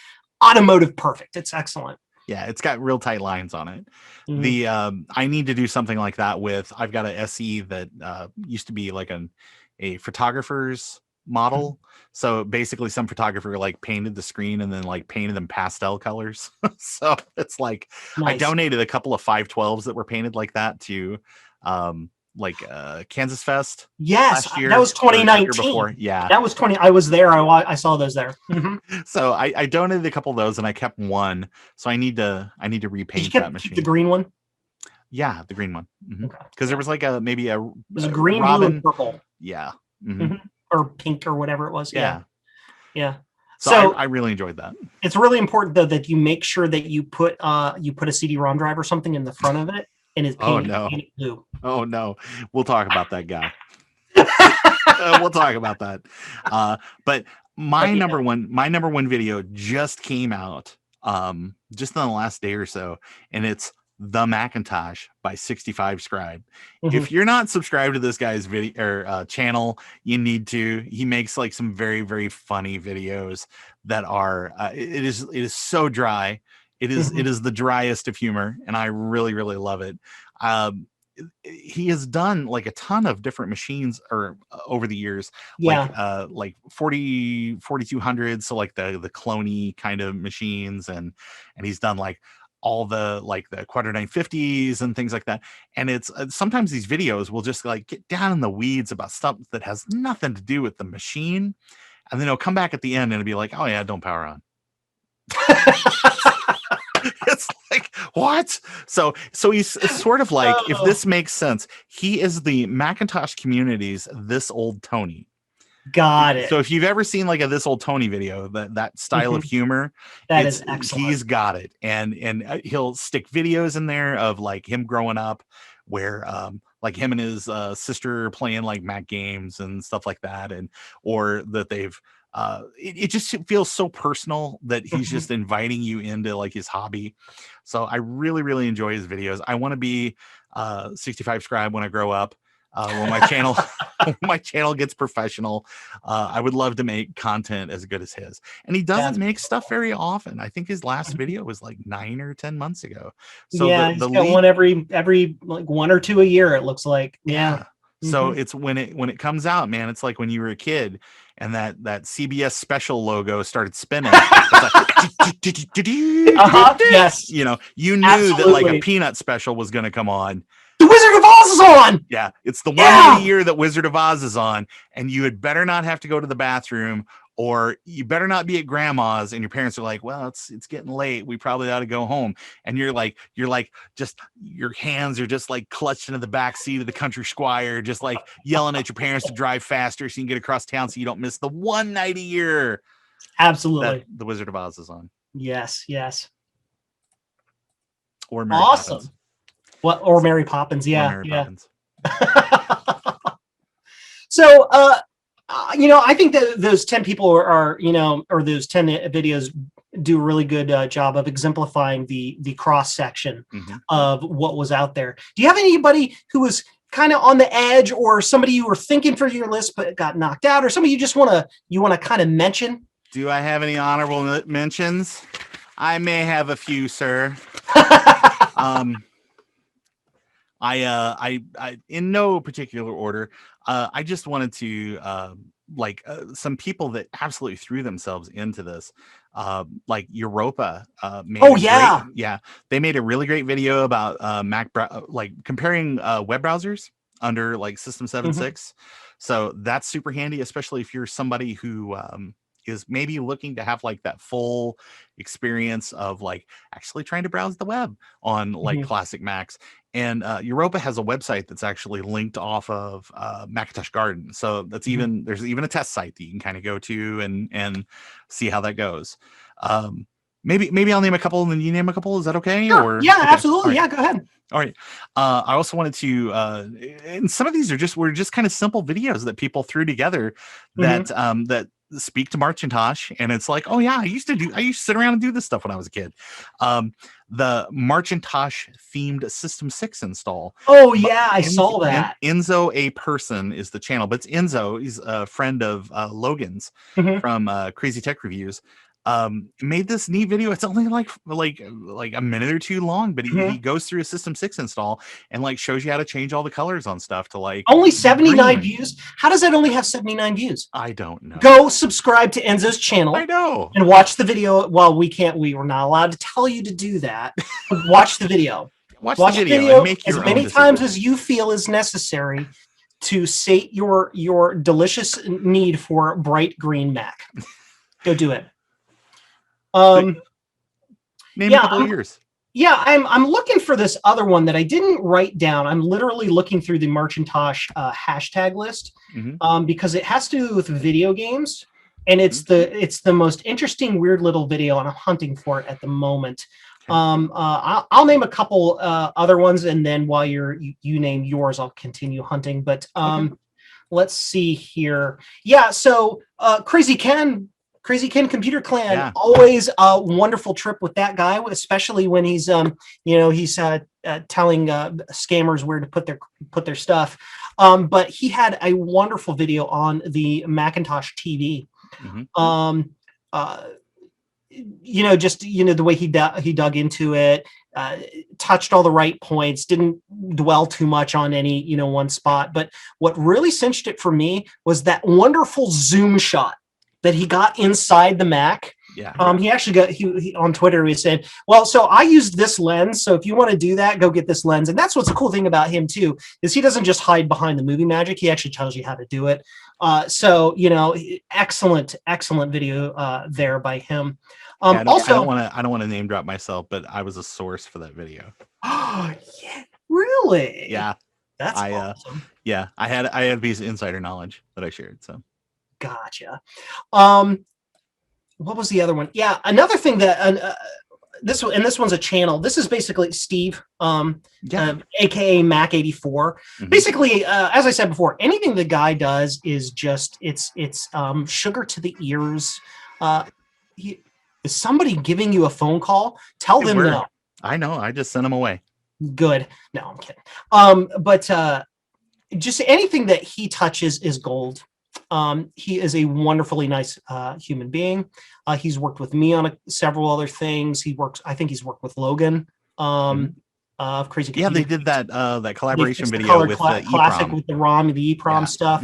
automotive perfect. It's excellent. Yeah, it's got real tight lines on it. The I need to do something like that with. I've got a SE that used to be like a photographer's model. So basically some photographer like painted the screen and then like painted them pastel colors. So it's like, nice. I donated a couple of 512s that were painted like that to Kansas Fest. Yes, last year, that was 2019. Yeah, that was 20. I was there. I saw those there. So I donated a couple of those and I kept one. So I need to repaint that machine. The green one. Yeah, the green one. Because there was like maybe a green, Robin, blue, and purple. Yeah. or pink or whatever it was. Yeah. So I really enjoyed that. It's really important though that you make sure that you put a CD-ROM drive or something in the front of it and it's painted blue. Oh no, we'll talk about that guy. We'll talk about that. But my number one video just came out just in the last day or so, and it's The MARCHintosh by 65 Scribe. If you're not subscribed to this guy's video or channel, you need to. He makes like some very, very funny videos that are it is so dry. It is the driest of humor, and I really, really love it. He has done like a ton of different machines or over the years, like 4200, so like the cloney kind of machines, and he's done like all the like the Quadra 950s and things like that. And it's sometimes these videos will just like get down in the weeds about stuff that has nothing to do with the machine, and then he'll come back at the end and it'll be like, oh yeah, don't power on. It's like, what? So he's sort of like, if this makes sense, he is the Macintosh community's This Old Tony. Got it. So if you've ever seen like a This Old Tony video, that style of humor, that is excellent. He's got it. And he'll stick videos in there of like him growing up, where like him and his sister playing like Mac games and stuff like that, and or that they've it just feels so personal that he's just inviting you into like his hobby. So I really, really enjoy his videos. I want to be 65 Scribe when I grow up. When my channel gets professional, I would love to make content as good as his. And he doesn't make stuff very often. I think his last video was like 9 or 10 months ago. So he's got one every like 1 or 2 a year, it looks like. So it's when it comes out, man, it's like when you were a kid and that CBS special logo started spinning. It's like, yes, you know, you knew that like a Peanut special was going to come on. The Wizard of Oz is on. Yeah, it's the one year that Wizard of Oz is on, and you had better not have to go to the bathroom, or you better not be at grandma's, and your parents are like, well, it's getting late, we probably ought to go home. And you're like just your hands are just like clutched into the back seat of the Country Squire, just like yelling at your parents to drive faster so you can get across town so you don't miss the one night a year absolutely that the Wizard of Oz is on. Yes Or Mary Poppins. What, or Mary Poppins? Poppins. So I think that those 10 people are or those 10 videos do a really good job of exemplifying the cross section of what was out there. Do you have anybody who was kind of on the edge, or somebody you were thinking for your list but got knocked out, or somebody you just want to kind of mention? Do I have any honorable mentions? I may have a few, sir. I in no particular order. I just wanted to some people that absolutely threw themselves into this, like Europa. They made a really great video about comparing web browsers under like System 7.6. So that's super handy, especially if you're somebody who is maybe looking to have like that full experience of like actually trying to browse the web on like classic Macs. And Europa has a website that's actually linked off of Macintosh Garden. So that's there's even a test site that you can kind of go to and see how that goes. Maybe I'll name a couple and then you name a couple. Is that okay? Yeah, okay. Absolutely. Right. Yeah, go ahead. All right. I also wanted to, and some of these were just kind of simple videos that people threw together that that speak to MARCHintosh, and it's like, oh yeah, I used to sit around and do this stuff when I was a kid. The MARCHintosh themed System 6 install. Oh yeah, I saw that. Enzo A Person is the channel, but it's Enzo. He's a friend of Logan's from Crazy Tech Reviews. Made this neat video. It's only like a minute or two long, but he goes through a System 6 install and like shows you how to change all the colors on stuff to like only 79 views. How does that only have 79 views? I don't know. Go subscribe to Enzo's channel. I know. And watch the video. Well, we were not allowed to tell you to do that. Watch the video. Watch the video and make as many times as you feel is necessary to sate your delicious need for bright green Mac. Go do it. Name a couple of years. Yeah, I'm looking for this other one that I didn't write down. I'm literally looking through the MARCHintosh hashtag list because it has to do with video games, and it's the most interesting, weird little video, and I'm hunting for it at the moment. Okay. I'll name a couple other ones, and then while you name yours, I'll continue hunting. But okay. Let's see here. Yeah, so Crazy Ken Computer Clan, always a wonderful trip with that guy, especially when he's he's telling scammers where to put their stuff. But he had a wonderful video on the Macintosh TV. Just the way he dug into it, touched all the right points, didn't dwell too much on any one spot. But what really cinched it for me was that wonderful zoom shot that he got inside the Mac. Yeah. He actually got he on Twitter. He said, "Well, so I used this lens. So if you want to do that, go get this lens." And that's what's the cool thing about him too, is he doesn't just hide behind the movie magic. He actually tells you how to do it. So excellent video there by him. I don't want to name drop myself, but I was a source for that video. Oh yeah, really? Yeah, that's awesome. Yeah, I had these insider knowledge that I shared. So. Gotcha. What was the other one? Yeah, another thing that this one's a channel. This is basically Steve, aka Mac 84. Basically, as I said before, anything the guy does is just it's sugar to the ears. Is somebody giving you a phone call? Tell them no. I know. I just sent them away. Good. No, I'm kidding. But just anything that he touches is gold. He is a wonderfully nice human being. He's worked with me on several other things. I think he's worked with Logan. Crazy. Yeah, they did that collaboration video with the classic with the ROM, the EEPROM stuff.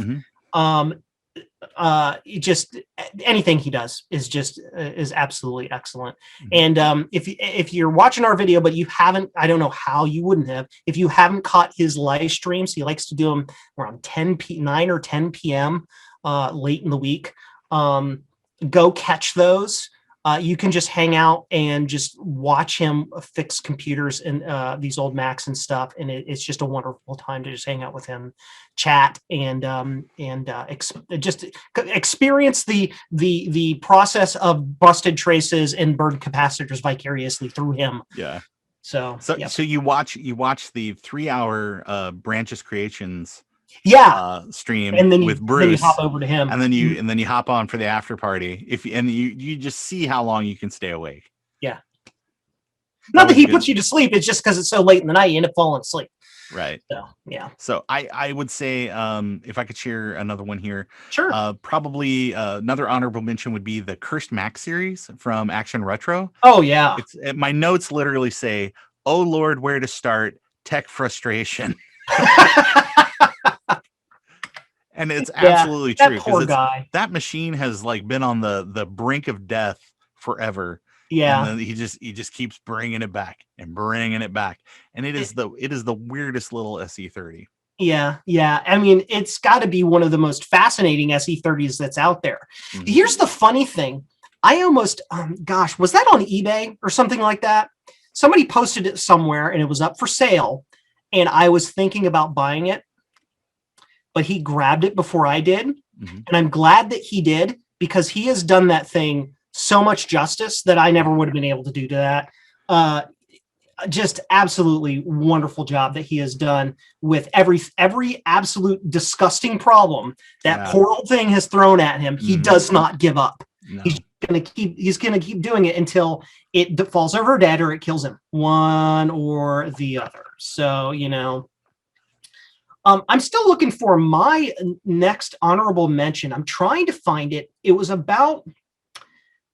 Just anything he does is absolutely excellent. And if you're watching our video, but you haven't, I don't know how you wouldn't have, if you haven't caught his live streams, he likes to do them around 9 or 10 p.m. Late in the week. Go catch those. You can just hang out and just watch him fix computers and these old Macs and stuff, and it's just a wonderful time to just hang out with him, chat, and just experience the process of busted traces and burned capacitors vicariously through him. Yeah. So you watch the 3-hour Branches Creations stream and then with Bruce, then you hop over to him, and then you hop on for the after party. You just see how long you can stay awake. Yeah, not that he puts you to sleep. It's just because it's so late in the night you end up falling asleep. Right. So yeah. So I would say if I could share another one here, sure. Probably another honorable mention would be the Cursed Mac series from Action Retro. Oh yeah. My notes literally say, "Oh Lord, where to start? Tech frustration." And it's absolutely true, because that machine has been on the brink of death forever. Yeah, and then he just keeps bringing it back, and it is the weirdest little SE30. Yeah. I mean, it's got to be one of the most fascinating SE30s that's out there. Here's the funny thing: I almost, was that on eBay or something like that? Somebody posted it somewhere, and it was up for sale, and I was thinking about buying it. But he grabbed it before I did. And I'm glad that he did, because he has done that thing so much justice that I never would have been able to do to that. Just absolutely wonderful job that he has done with every absolute disgusting problem that poor old thing has thrown at him. He does not give up. No. He's gonna keep doing it until it falls over dead or it kills him, one or the other. So, I'm still looking for my next honorable mention. I'm trying to find it. It was about,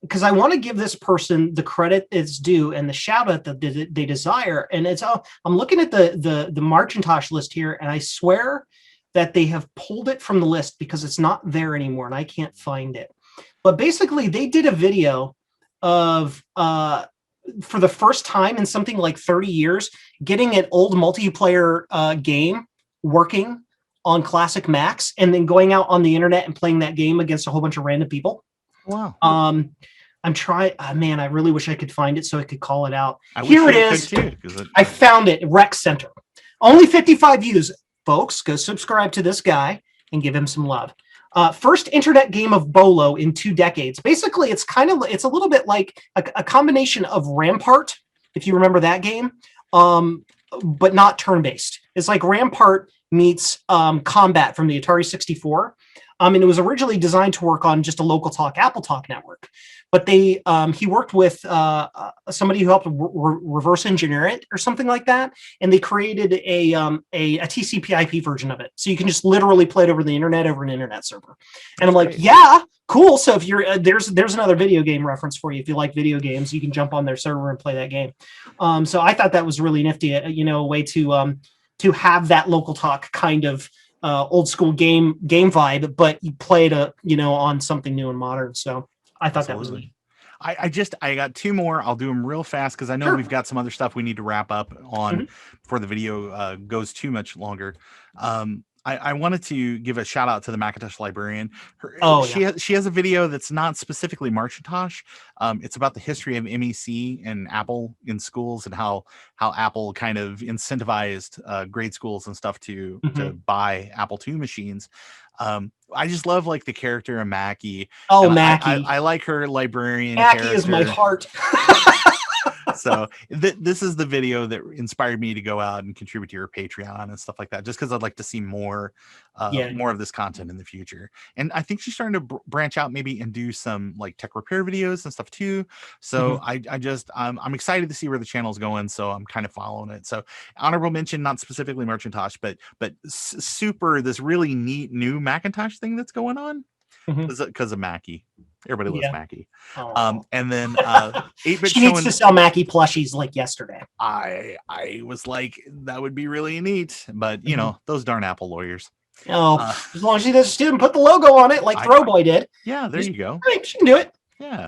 because I want to give this person the credit it's due and the shout out that they desire. And I'm looking at the MARCHintosh list here, and I swear that they have pulled it from the list because it's not there anymore and I can't find it. But basically, they did a video of for the first time in something like 30 years, getting an old multiplayer game working on classic Macs, and then going out on the internet and playing that game against a whole bunch of random people. Wow. I'm trying. Man, I really wish I could find it so I could call it out. I Here wish it you is. could too, I found it. Rec Center. Only 55 views. Folks, go subscribe to this guy and give him some love. First internet game of Bolo in 2 decades. Basically, it's a little bit like a combination of Rampart, if you remember that game, but not turn-based. It's like Rampart meets Combat from the Atari 64. And it was originally designed to work on just a local talk, Apple Talk network. But he worked with somebody who helped reverse engineer it or something like that, and they created a TCP/IP version of it, so you can just literally play it over the internet over an internet server. And I'm like, yeah, cool. So if you're there's another video game reference for you. If you like video games, you can jump on their server and play that game. So I thought that was really nifty. A way to have that local talk kind of old school game vibe, but you play it on something new and modern. So I thought that was neat. I got 2 more. I'll do them real fast because I know we've got some other stuff we need to wrap up on before the video goes too much longer. I wanted to give a shout out to the Macintosh librarian. She has a video that's not specifically MARCHintosh. It's about the history of MEC and Apple in schools and how Apple kind of incentivized grade schools and stuff to buy Apple II machines. I just love like the character of Mackie. Oh, Mackie! I like her librarian. Mackie character. Is my heart. So this is the video that inspired me to go out and contribute to your Patreon and stuff like that, just because I'd like to see more of this content in the future. And I think she's starting to branch out maybe and do some like tech repair videos and stuff too. So I'm excited to see where the channel's going. So I'm kind of following it. So honorable mention, not specifically MARCHintosh, but super this really neat new Macintosh thing that's going on because of Mackie. Everybody loves Mackie. And then 8-bit she needs to sell Mackie plushies like yesterday. I was like, that would be really neat, but you know, those darn Apple lawyers. As long as she didn't put the logo on it like Throwboy did. Yeah, there you go. Right, she can do it. Yeah.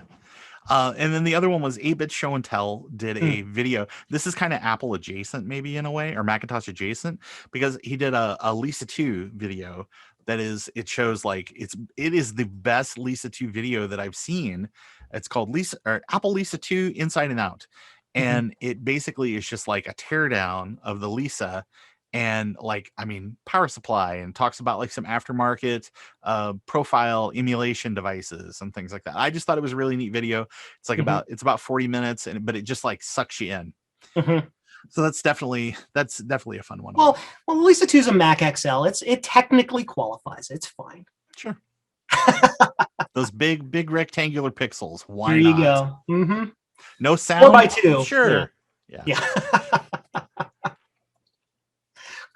And then the other one was 8-bit Show and Tell did a video. This is kind of Apple adjacent, maybe in a way, or Macintosh adjacent, because he did a Lisa 2 video. It shows like it is the best Lisa 2 video that I've seen. It's called Apple Lisa 2 Inside and Out. And it basically is just like a teardown of the Lisa and power supply, and talks about like some aftermarket profile emulation devices and things like that. I just thought it was a really neat video. It's like it's about 40 minutes, but it just like sucks you in. So that's definitely a fun one. Well, Lisa 2 is a Mac XL. It technically qualifies. It's fine. Sure. Those big rectangular pixels. Why there you not? Go. No sound. 4x2. Sure. Yeah.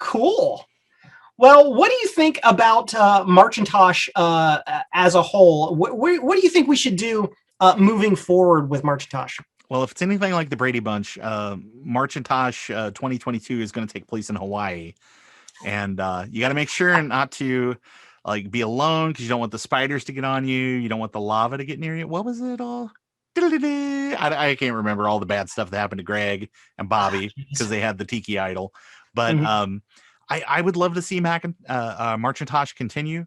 Cool. Well, what do you think about MARCHintosh as a whole? What do you think we should do moving forward with MARCHintosh? Well, if it's anything like the Brady Bunch, MARCHintosh 2022 is going to take place in Hawaii, and you got to make sure not to like be alone because you don't want the spiders to get on you. You don't want the lava to get near you. What was it all? I can't remember all the bad stuff that happened to Greg and Bobby because they had the Tiki Idol. But I would love to see MARCHintosh continue,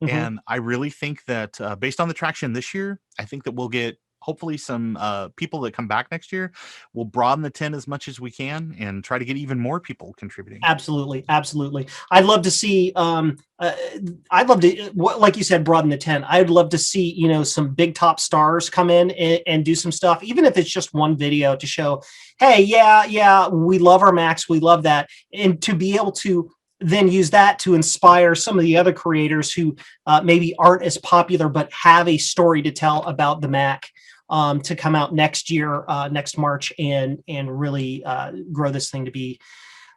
and I really think that based on the traction this year, I think that we'll get hopefully some people that come back next year. We'll broaden the tent as much as we can and try to get even more people contributing. Absolutely. I'd love to see like you said, broaden the tent. I'd love to see some big top stars come in and do some stuff, even if it's just one video to show, hey, yeah, we love our Macs, we love that, and to be able to then use that to inspire some of the other creators who maybe aren't as popular but have a story to tell about the Mac, to come out next year, next March, and really grow this thing to be,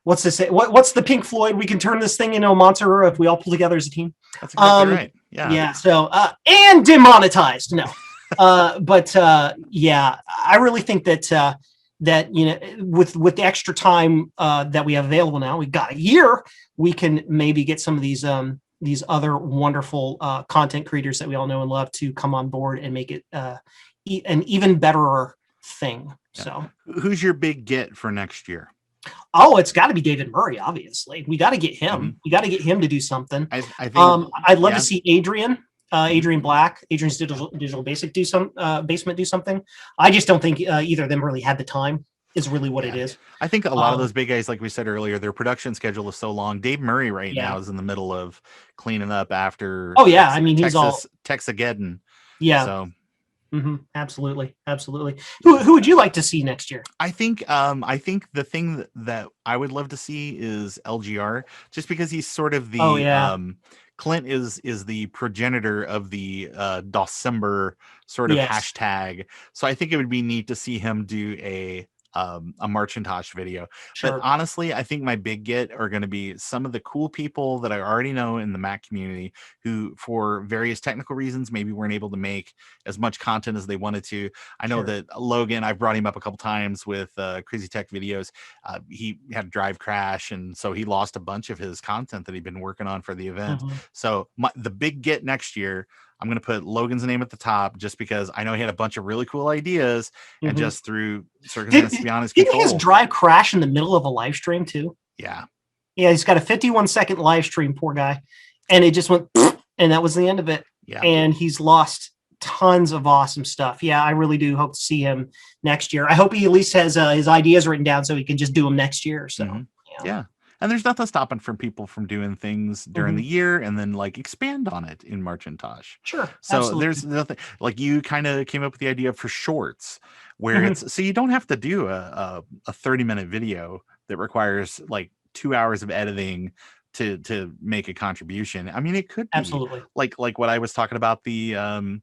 what's the Pink Floyd? We can turn this thing into a monster if we all pull together as a team. That's exactly right. Yeah. So and demonetized. No, but I really think that with the extra time that we have available now, we've got a year. We can maybe get some of these other wonderful content creators that we all know and love to come on board and make it an even better thing. Yeah. So who's your big get for next year? Oh, it's got to be David Murray. Obviously, we got to get him. We got to get him to do something. I think I'd love to see Adrian Adrian Black, Adrian's digital basic basement do something. I just don't think either of them really had the time. Is really what it is. I think a lot of those big guys, like we said earlier, their production schedule is so long. Dave Murray now is in the middle of cleaning up after. Oh yeah, I mean he's Texageddon. Yeah. So. Absolutely. Who would you like to see next year? I think the thing that I would love to see is LGR, just because he's sort of the Clint is the progenitor of the December sort of hashtag. So I think it would be neat to see him do a MARCHintosh video. Sure. But honestly, I think my big get are going to be some of the cool people that I already know in the Mac community who, for various technical reasons, maybe weren't able to make as much content as they wanted to. I know that Logan, I've brought him up a couple times with Crazy Tech Videos. He had a drive crash, and so he lost a bunch of his content that he'd been working on for the event. So the big get next year, I'm going to put Logan's name at the top just because I know he had a bunch of really cool ideas, and just through circumstances beyond his control. Did his drive crash in the middle of a live stream too? Yeah. Yeah, he's got a 51-second live stream, poor guy. And it just went, and that was the end of it. Yeah. And he's lost tons of awesome stuff. Yeah, I really do hope to see him next year. I hope he at least has his ideas written down so he can just do them next year. So, yeah. And there's nothing stopping from people from doing things during the year and then like expand on it in MARCHintosh. Sure. So absolutely. There's nothing like you kind of came up with the idea for shorts where it's so you don't have to do a 30-minute video that requires like 2 hours of editing to make a contribution. I mean, it could be absolutely like what I was talking about the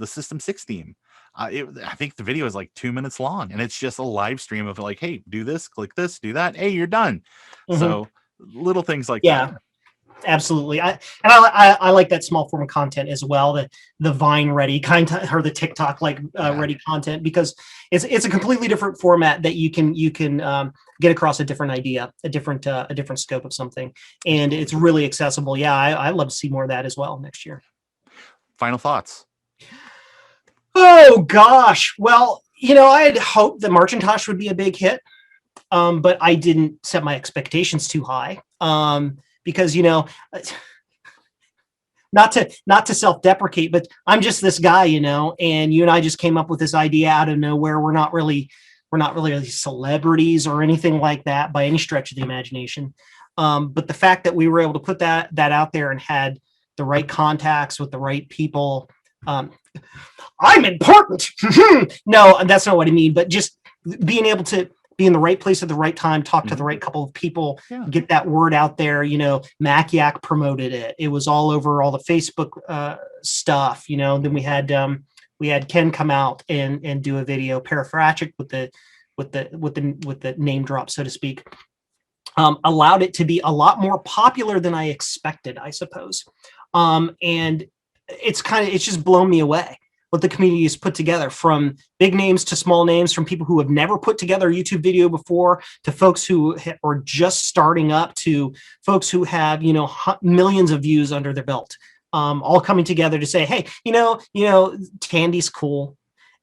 System 6 theme. I think the video is like 2 minutes long, and it's just a live stream of like, hey, do this, click this, do that. Hey, you're done. So little things like that. Absolutely. I like that small form of content as well. The Vine ready kind of, or the TikTok ready content, because it's a completely different format that you can get across a different idea, a different scope of something, and it's really accessible. Yeah, I love to see more of that as well next year. Final thoughts. Oh gosh. Well, I had hoped that MARCHintosh would be a big hit, but I didn't set my expectations too high. Because not to self-deprecate, but I'm just this guy, and you and I just came up with this idea out of nowhere. We're not really celebrities or anything like that by any stretch of the imagination. But the fact that we were able to put that out there and had the right contacts with the right people, I'm important. No, that's not what I mean, but just being able to be in the right place at the right time, talk to the right couple of people, get that word out there. Mac Yak promoted it. It was all over all the Facebook stuff. Then we had Ken come out and do a video, paraphrastic with the name drop, so to speak. Allowed it to be a lot more popular than I expected, I suppose. And it's just blown me away what the community has put together, from big names to small names, from people who have never put together a YouTube video before, to folks who are just starting up, to folks who have, millions of views under their belt, all coming together to say, hey, Tandy's cool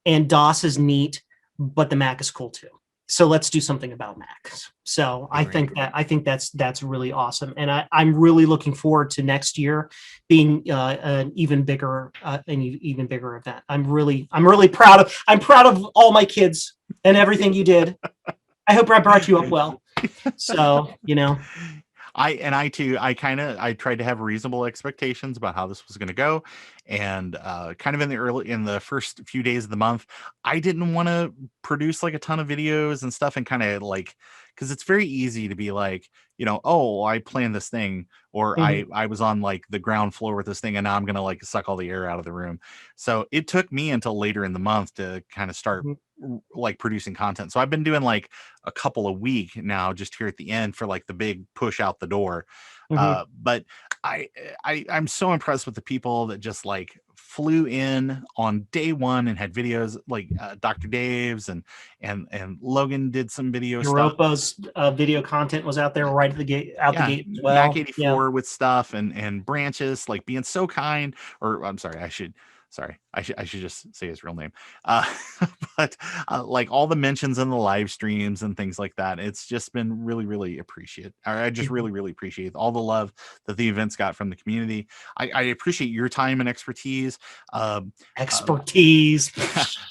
and DOS is neat, but the Mac is cool too. So let's do something about Macs. So I think that's really awesome, and I'm really looking forward to next year being an even bigger event. I'm really proud of all my kids and everything you did. I hope I brought you up well. So I tried to have reasonable expectations about how this was going to go, and kind of in the first few days of the month, I didn't want to produce like a ton of videos and stuff, and kind of like, because it's very easy to be like, oh, I planned this thing, or I was on like the ground floor with this thing, and now I'm gonna like suck all the air out of the room. So it took me until later in the month to kind of start like producing content. So I've been doing like a couple a week now, just here at the end for like the big push out the door. But I'm so impressed with the people that just like flew in on day one and had videos, like Dr. Dave's and Logan did some video Europa's video content was out there right at the gate, the gate as well. Mac 84 with stuff, and Branches like being so kind, or I'm sorry, I should Sorry, I should just say his real name. But like all the mentions in the live streams and things like that, it's just been really, really appreciate. Or I just really, really appreciate all the love that the events got from the community. I appreciate your time and expertise. Expertise.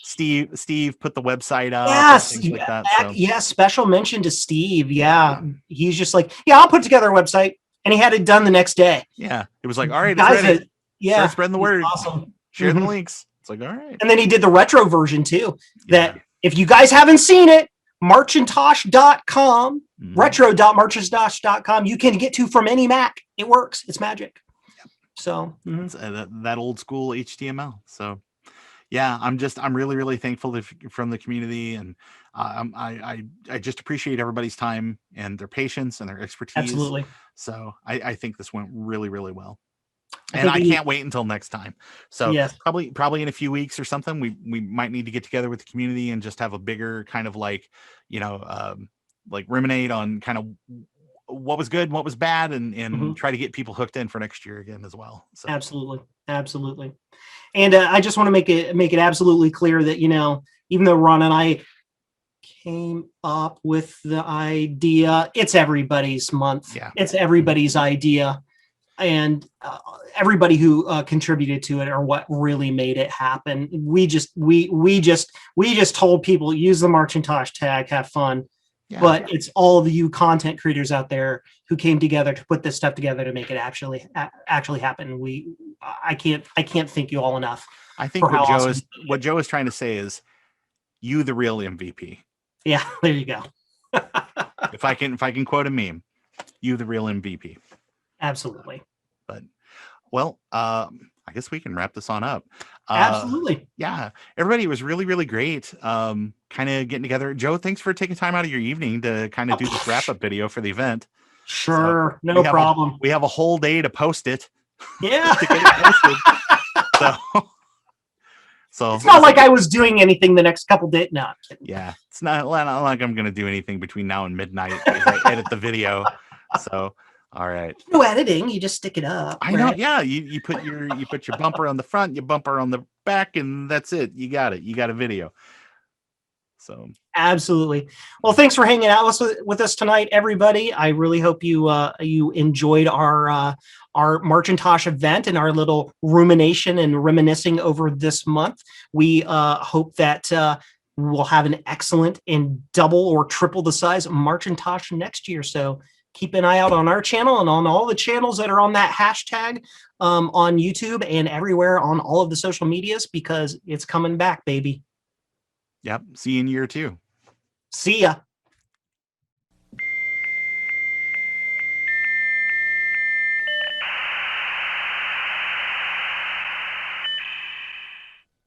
Steve put the website up. Yes, And things like that. So. Yeah. Special mention to Steve. Yeah, he's just like, yeah, I'll put together a website, and he had it done the next day. Yeah, it was like, all right, it's Guys, ready. Yeah, start spreading the word. Awesome. Share the links. It's like, all right. And then he did the retro version too. That if you guys haven't seen it, MARCHintosh.com, retro.marchintosh.com, you can get to from any Mac. It works. It's magic. Yep. So that old school HTML. So yeah, I'm really, really thankful from the community, and I just appreciate everybody's time and their patience and their expertise. Absolutely. So I think this went really, really well. And I can't wait until next time. So probably in a few weeks or something, we might need to get together with the community and just have a bigger kind of like, like ruminate on kind of what was good, what was bad, and try to get people hooked in for next year again as well. So. Absolutely. And I just want to make it absolutely clear that, even though Ron and I came up with the idea, it's everybody's month. Yeah. It's everybody's idea. And everybody who contributed to it are what really made it happen. We just told people, use the MARCHintosh tag, have fun. Yeah. But it's all of you content creators out there who came together to put this stuff together to make it actually happen. I can't thank you all enough. I think what Joe is trying to say is, you the real MVP. Yeah, there you go. if I can quote a meme, you the real MVP. Absolutely. But well, I guess we can wrap this on up. Absolutely. Yeah, everybody was really, really great. Kind of getting together. Joe, thanks for taking time out of your evening to kind of do this wrap-up video for the event. Sure, so no problem. We have a whole day to post it. Yeah. To get it posted. So it's not like I was doing anything the next couple days. No. Yeah, it's not like I'm going to do anything between now and midnight as I edit the video. So. All right. No editing, you just stick it up. I know. Yeah, you put your bumper on the front, your bumper on the back, and that's it. You got it. You got a video. So absolutely. Well, thanks for hanging out with us tonight, everybody. I really hope you enjoyed our MARCHintosh event and our little rumination and reminiscing over this month. We hope that we'll have an excellent and double or triple the size MARCHintosh next year. So keep an eye out on our channel and on all the channels that are on that hashtag on YouTube and everywhere on all of the social medias, because it's coming back, baby. Yep. See you in year 2. See ya.